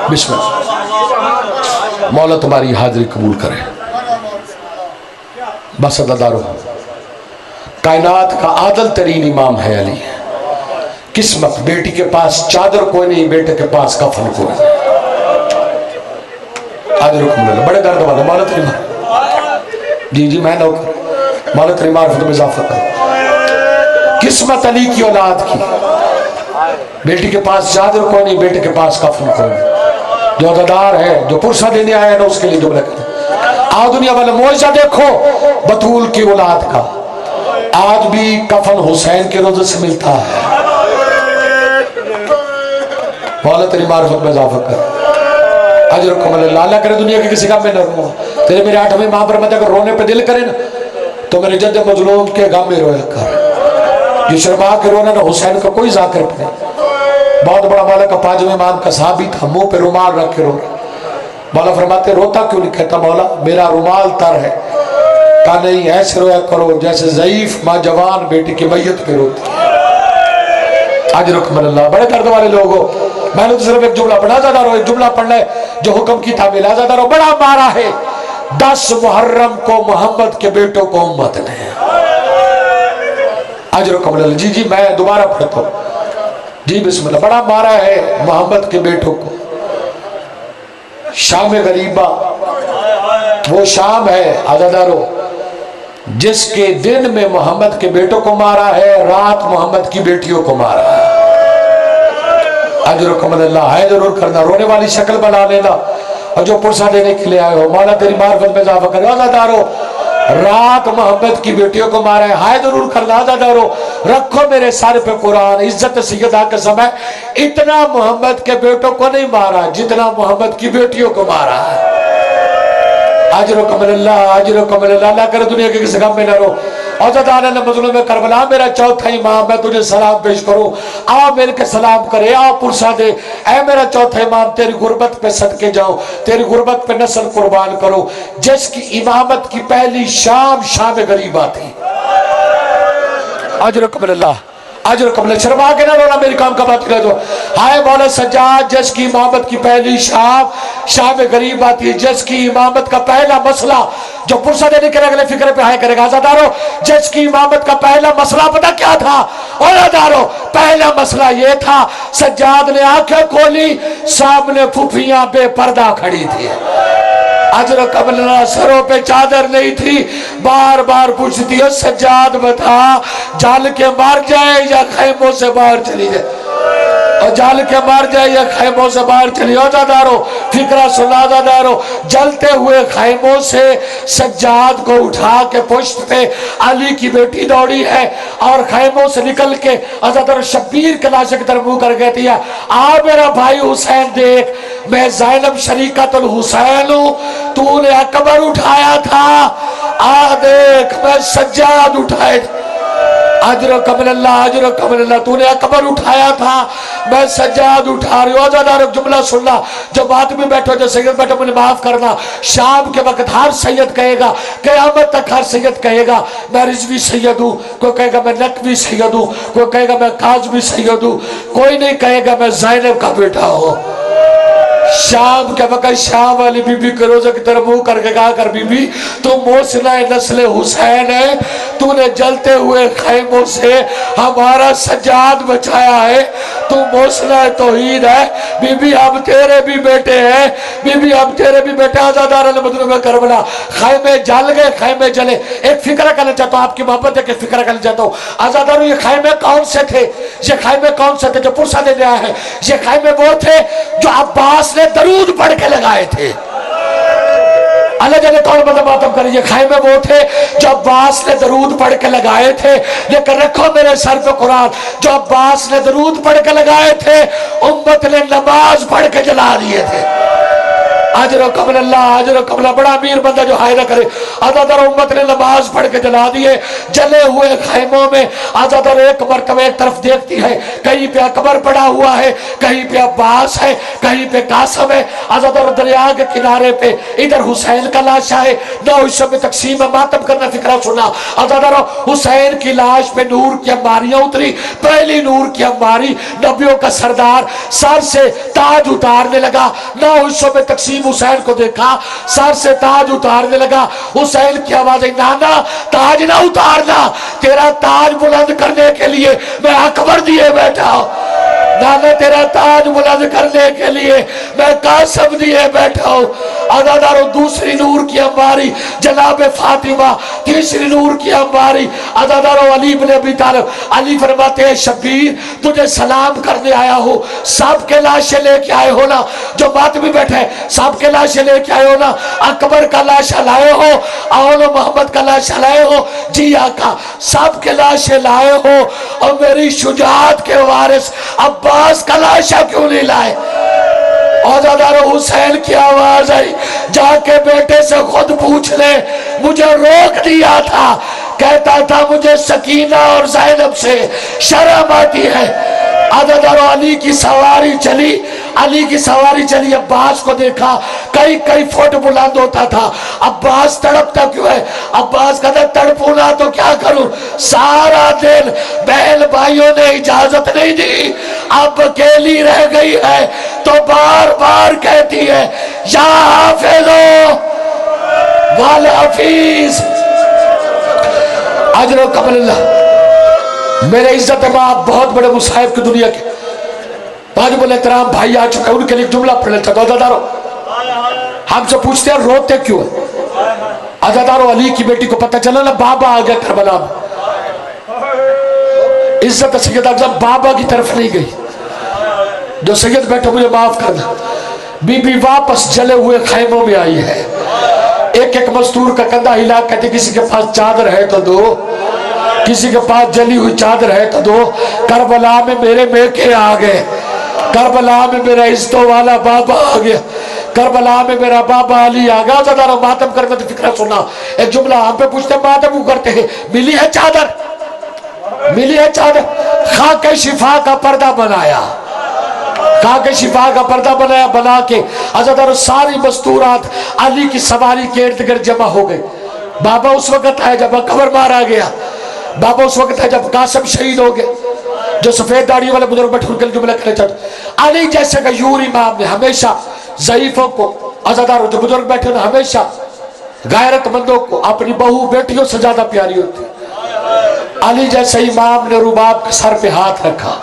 बिस्मिल्लाह। मौला तुम्हारी हाजिरी कबूल करे। बस अदादारो, कायनात का आदल तरीन इमाम है अली। किस्मत, बेटी के पास चादर कोई नहीं, बेटे के पास कफन कोई नहीं। आज रुकम बड़े दर्द वाले मौला तेरी जी जी मैं नौकर, मौला तेरी मार्फत में इजाफा कर। किस्मत अली की औलाद की, बेटी के पास चादर कोई नहीं, बेटे के पास कफन कोई नहीं। जो अदादार है, जो पुरसा देने आया ना, उसके लिए जुमला कहते। आज दुनिया वाले मुआवजा देखो बतूल की औलाद का, आज भी कफन हुसैन के रोज़े से मिलता है। मौला तेरी मार्फत में इजाफा कर। अजर को अल्लाह करे दुनिया के किसी काम में न रो। तेरे मेरे 8वें माह पर मत अगर रोने पे दिल करे ना, तो मेरे जद्द मजलूम के गम में रोया कर। ये शर्मा के रोना ना हुसैन का कोई जाकिर नहीं। बहुत बड़ा मौला का 5वें इमाम का साहबी था, मुंह पे रुमाल रख के रो रहा। मौला फरमाते रोता क्यों नहीं? कहता मौला मेरा रुमाल तर है। कहा नहीं, ऐसे रोया करो जैसे ज़ईफ माँ जवान बेटी की मैयत पे रोती है। आज रुकमल्ला, बड़े दर्द वाले लोग हो। मैंने तो सिर्फ एक जुमला पढ़ा, ज्यादा रो, एक जुमला पढ़ना है जो हुक्म की ताबील, ज्यादा रो। बड़ा मारा है 10 मुहर्रम को मोहम्मद के बेटों को उम्मत ने। आज रुकमल्ला जी जी मैं दोबारा पढ़ता हूँ जी बिस्मिल्लाह। बड़ा मारा है मोहम्मद के बेटों को। शाम गरीबा वो शाम है आजादारो जिसके दिन में मोहम्मद के बेटों को मारा है, रात मोहम्मद की बेटियों को मारा है। अजरुकमल्लाह है जरूर करना, रोने वाली शक्ल बना लेना, और जो पुरसा देने के लिए आए हो मौला तेरी मार्फत में इजाफा करे। आजादारो रात मोहम्मद की बेटियों को मारा है, हाय जरूर करना। आजादारो रखो मेरे सर पे कुरान, इज्जत सैयदा के समय इतना मोहम्मद के बेटों को नहीं मारा जितना मोहम्मद की बेटियों को मारा है। आजरो कमल्लाह, आजरो कमल्लाह, अल्लाह करे दुनिया के किसी गम में न रो। औज़ादान मज़लूम में करबला मेरा चौथा इमाम, मैं तुझे सलाम पेश करूं, आओ मिल के सलाम करे, आओ पुरसा दे। ऐ मेरा चौथा इमाम तेरी गुर्बत पे सदके जाओ, तेरी गुर्बत पे नस्ल कुर्बान करो, जिसकी इमामत की पहली शाम शाम गरीबा थी। आजरो कमल्लाह, अजर कबल शर्मा के ना रोना, मेरी काम का बात कर दो। हाय मौला सज्जाद जिसकी इमामत की पहली शाम शाम गरीब आती है, जिसकी इमामत का पहला मसला जो पुरसा देने के अगले फिक्र पे हाय करेगा। आजादारो जिसकी इमामत का पहला मसला पता क्या था? और आजादारो पहला मसला ये था, सज्जाद ने आंखें खोली, सामने फूफियां बेपर्दा खड़ी थी। अजर कबला सरों पे चादर नहीं थी, बार बार पूछती है सज्जाद बता जल के मर जाए या खैमों से बाहर चली जाए, और जल के मर जाए या खैमों से बाहर चली जाओ। आजादारो फिक्रा सुना, आजादारो जलते हुए खैमों से सज्जाद को उठा के पुश्त पे अली की बेटी दौड़ी है, और खैमों से निकल के आजादारो शब्बीर के लाश की तरफ मुंह कर कहती है आ मेरा भाई हुसैन देख, मैं ज़ैनब शरीकतुल हुसैन हूं, तूने अकबर उठाया था, आ देख मैं सज्जाद उठाए। अजर कमल्ला, अजर कमल्ला, तूने अकबर उठाया था, मैं सज्जाद उठा रही हूँ। आजादार जुमला सुनना, जब आदमी बैठो जो सैयद बैठो मुझे माफ करना। शाम के वक्त हर सैयद कहेगा, कयामत तक हर सैयद कहेगा मैं रिजवी सैयद हूँ, कोई कहेगा मैं नकवी सैयद हूँ, कोई कहेगा मैं काजमी सैयद हूँ, कोई नहीं कहेगा मैं ज़ैनब का बेटा हूँ। शाम के वक्त शाम वाली बीबी के रोजे की तरफ मुंह करके कहा कर, बीबी तू मोसना नस्ल हुसैन है, तूने जलते हुए खैमों से हमारा सज्जाद बचाया है, तू मोसना तौहीद है। बीबी हम तेरे भी बेटे हैं, बीबी हम तेरे भी बेटे। आजादार मदीना में करबला खैमे जल गए, खैमे जले। एक फिक्र करना चाहता हूँ, आपकी मोहब्बत है कि फिक्र करना चाहता हूँ। आजादार ये खैमे कौन से थे? ये खैमे कौन से थे जो पुरसा दे दिया है? ये खैमे वो थे जो अब्बास ने दरूद पढ़ के लगाए थे। अल्लाह जाने कौन बंदा मातम करे। ये खैमे वो थे जो अब्बास ने दरूद पढ़ के लगाए थे। लेकिन रखो मेरे सर पे कुरान, जो अब्बास ने दरूद पढ़ के लगाए थे उम्मत ने नमाज पढ़ के जला दिए थे। अजर कबल अल्लाह, अजर कबला। बड़ा अमीर बंदा जो हाय ना करे। आजादार उम्मत ने नमाज पढ़ के जला दिए जले हुए खैमों में। आजादार एक मरतबा एक तरफ देखती है, कहीं पे अकबर पड़ा हुआ है, कहीं पे अब्बास है, कहीं पे कासम है। आजादार दरिया के किनारे पे इधर हुसैन का लाश है। नौ हिस्सों में तकसीम है। मातम करना फिक्रा सुना। आजादार हुसैन की लाश पे नूर की अंबारियां उतरी। पहली नूर की अंबारी नबियों का सरदार सर से ताज उतारने लगा। नौ हिस्सों में तकसीम हुसैन को देखा, सर से ताज उतारने लगा। हुसैन की आवाज है, नाना ताज ना उतारना, तेरा ताज बुलंद करने के लिए मैं अकबर दिए बैठा हूं। नाना तेरा ताज बुलंद करने के लिए मैं कासम दिए बैठा हूं। आजादारों दूसरी नूर की अंबारी जनाब फातिमा, तीसरी नूर की अंबारी आजादारों अली इब्ने अबी तालिब। अली फरमाते हैं शब्बीर तुझे सलाम करने आया हो, सबके लाशें लेके आए हो ना, जो बात भी बैठे सबके लाशें लेके आए हो ना, अकबर का लाशा लाए हो, औल मोहम्मद का लाशा लाए हो, जी आका सबके लाशें लाए हो, और मेरी शुजाअत के वारिस अब्बास का लाशा क्यों नहीं लाए? औजादारों हुसैन की आवाज आई, जाके बेटे से खुद पूछ ले, मुझे रोक दिया था, कहता था मुझे सकीना और ज़ैनब से शर्म आती है। आजादारों अली की सवारी चली, अली की सवारी चली, अब्बास को देखा कई कई फुट बुलंद होता था। अब्बास तड़पता क्यों है? अब्बास कहता तड़पू ना तो क्या करूं, सारा दिन बहन भाइयों ने इजाजत नहीं दी, अब अकेली रह गई है तो बार बार कहती है या हाफिज़ो वाल हफीज अजर कबल्ला। मेरे इज्जत आप बहुत बड़े मुसाहिब की दुनिया के वाजिबुल एहतराम भाई आ चुके, उनके लिए जुमला पढ़ लेता हूं। आजादारों हमसे पूछते हैं रोते क्यों है? आजादारों अली की बेटी को पता चला ना बाबा आ गया करबला में, इज्जत सैयद अफजल बाबा की तरफ नहीं गई। जो सैयद बैठो मुझे माफ करना, बीबी वापस जले हुए खैमों में आई है। एक एक मजदूर का कंधा हिला, कहते किसी के पास चादर है तो दो, किसी के पास जली हुई चादर है तो दो। करबला में मेरे मेके आ गए, करबला में मेरा इज्जतों वाला बाबा आ गया, करबला में मेरा बाबा अली आ गया। ज़रा मातम करना तो फिक्रा सुना। एक जुमला हम पे पूछते मातम क्यों करते हैं? मिली है चादर, मिली है चादर, खाके शिफा का पर्दा बनाया, खाके शिफा का पर्दा बनाया, बना के अज़र सारी मस्तूरात अली की सवारी के इर्द गिर्द जमा हो गए। बाबा उस वक्त है जब अकबर मारा गया, बाबा उस वक्त है जब कासिम शहीद हो गए। जो सफेद दाढ़ी वाले बुजुर्ग बैठे उनके जुमला कहना चाहते, अली जैसे गयूर इमाम ने हमेशा ज़ईफों को, अज़ादार जो बुजुर्ग बैठे ना हमेशा गैरतमंदों को अपनी बहू बेटियों से ज्यादा प्यारी होती। अली जैसे इमाम ने रुबाब के सर पे हाथ रखा,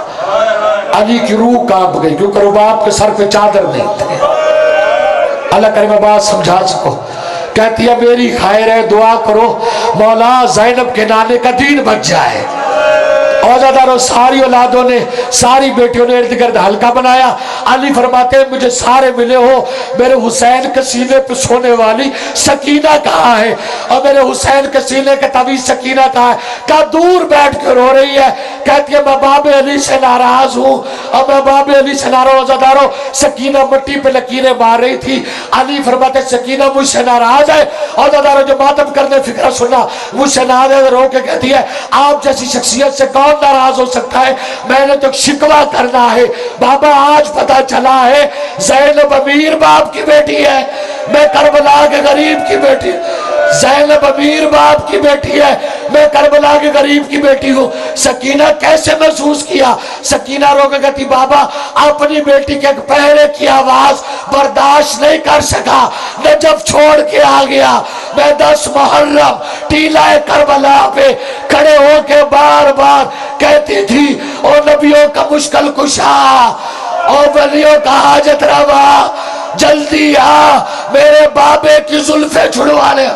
अली की रूह कांप गई, क्योंकि रुबाब के सर पे चादर नहीं थे। अल्लाह करे मैं बात समझा सको। कहती है मेरी खैर है, दुआ करो मौला ज़ैनब के नाने का दीन बच जाए। औजादारों सारी औलादों ने, सारी बेटियों ने इर्द गिर्द हल्का बनाया। अली फरमाते हैं मुझे सारे मिले हो, मेरे हुसैन के सीने पे सोने वाली सकीना कहाँ है? और मेरे हुसैन के सीने के तवीज सकीना कहाँ है? कहा दूर बैठ के रो रही है। कहती है मैं बाबे अली से नाराज हूँ और मैं बाबे अली से नाराज। अज़ादारों, सकीना मिट्टी पे लकीरें मार रही थी। अली फरमाते सकीना मुझसे नाराज है। और अज़ादारों, जो मातम करने फिक्र सुनना मुझसे नाराज है, रो के कहती है आप जैसी शख्सियत से कौन नाराज हो सकता है, मैंने तो शिकवा करना है। बाबा आज पता चला है ज़ैनब अमीर बाप की बेटी है, मैं करबला के गरीब की बेटी। ज़ैनब अमीर बाप की बेटी है, मैं करबला के गरीब की बेटी हूँ। सकीना कैसे महसूस किया? सकीना रो के कहती बाबा अपनी बेटी के पहले की आवाज बर्दाश्त नहीं कर सका, नजफ छोड़ के आ गया। मैं 10 मुहर्रम टीला करबला पे खड़े होके बार बार कहती थी ओ नबियों का मुश्किल कुशा, ओ वलियों का हाजत रवा, जल्दी आ, मेरे बाबे की जुल्फे छुड़वाने,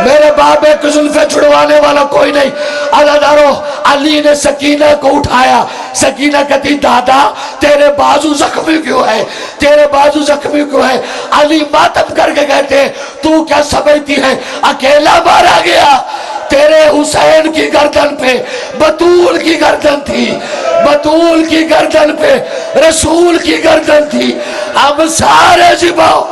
मेरे बाबे की जुल्फे छुड़वाने वाला कोई नहीं। अज़ादारों, अली ने सकीना को उठाया। सकीना कहती दादा तेरे बाजू जख्मी क्यों है, तेरे बाजू जख्मी क्यों है? अली मातम करके कहते तू क्या समझती है अकेला मारा गया? तेरे हुसैन की गर्दन पे बतूल की गर्दन थी, बतूल की गर्दन पे रसूल की गर्दन थी। हम सारे जिबाओ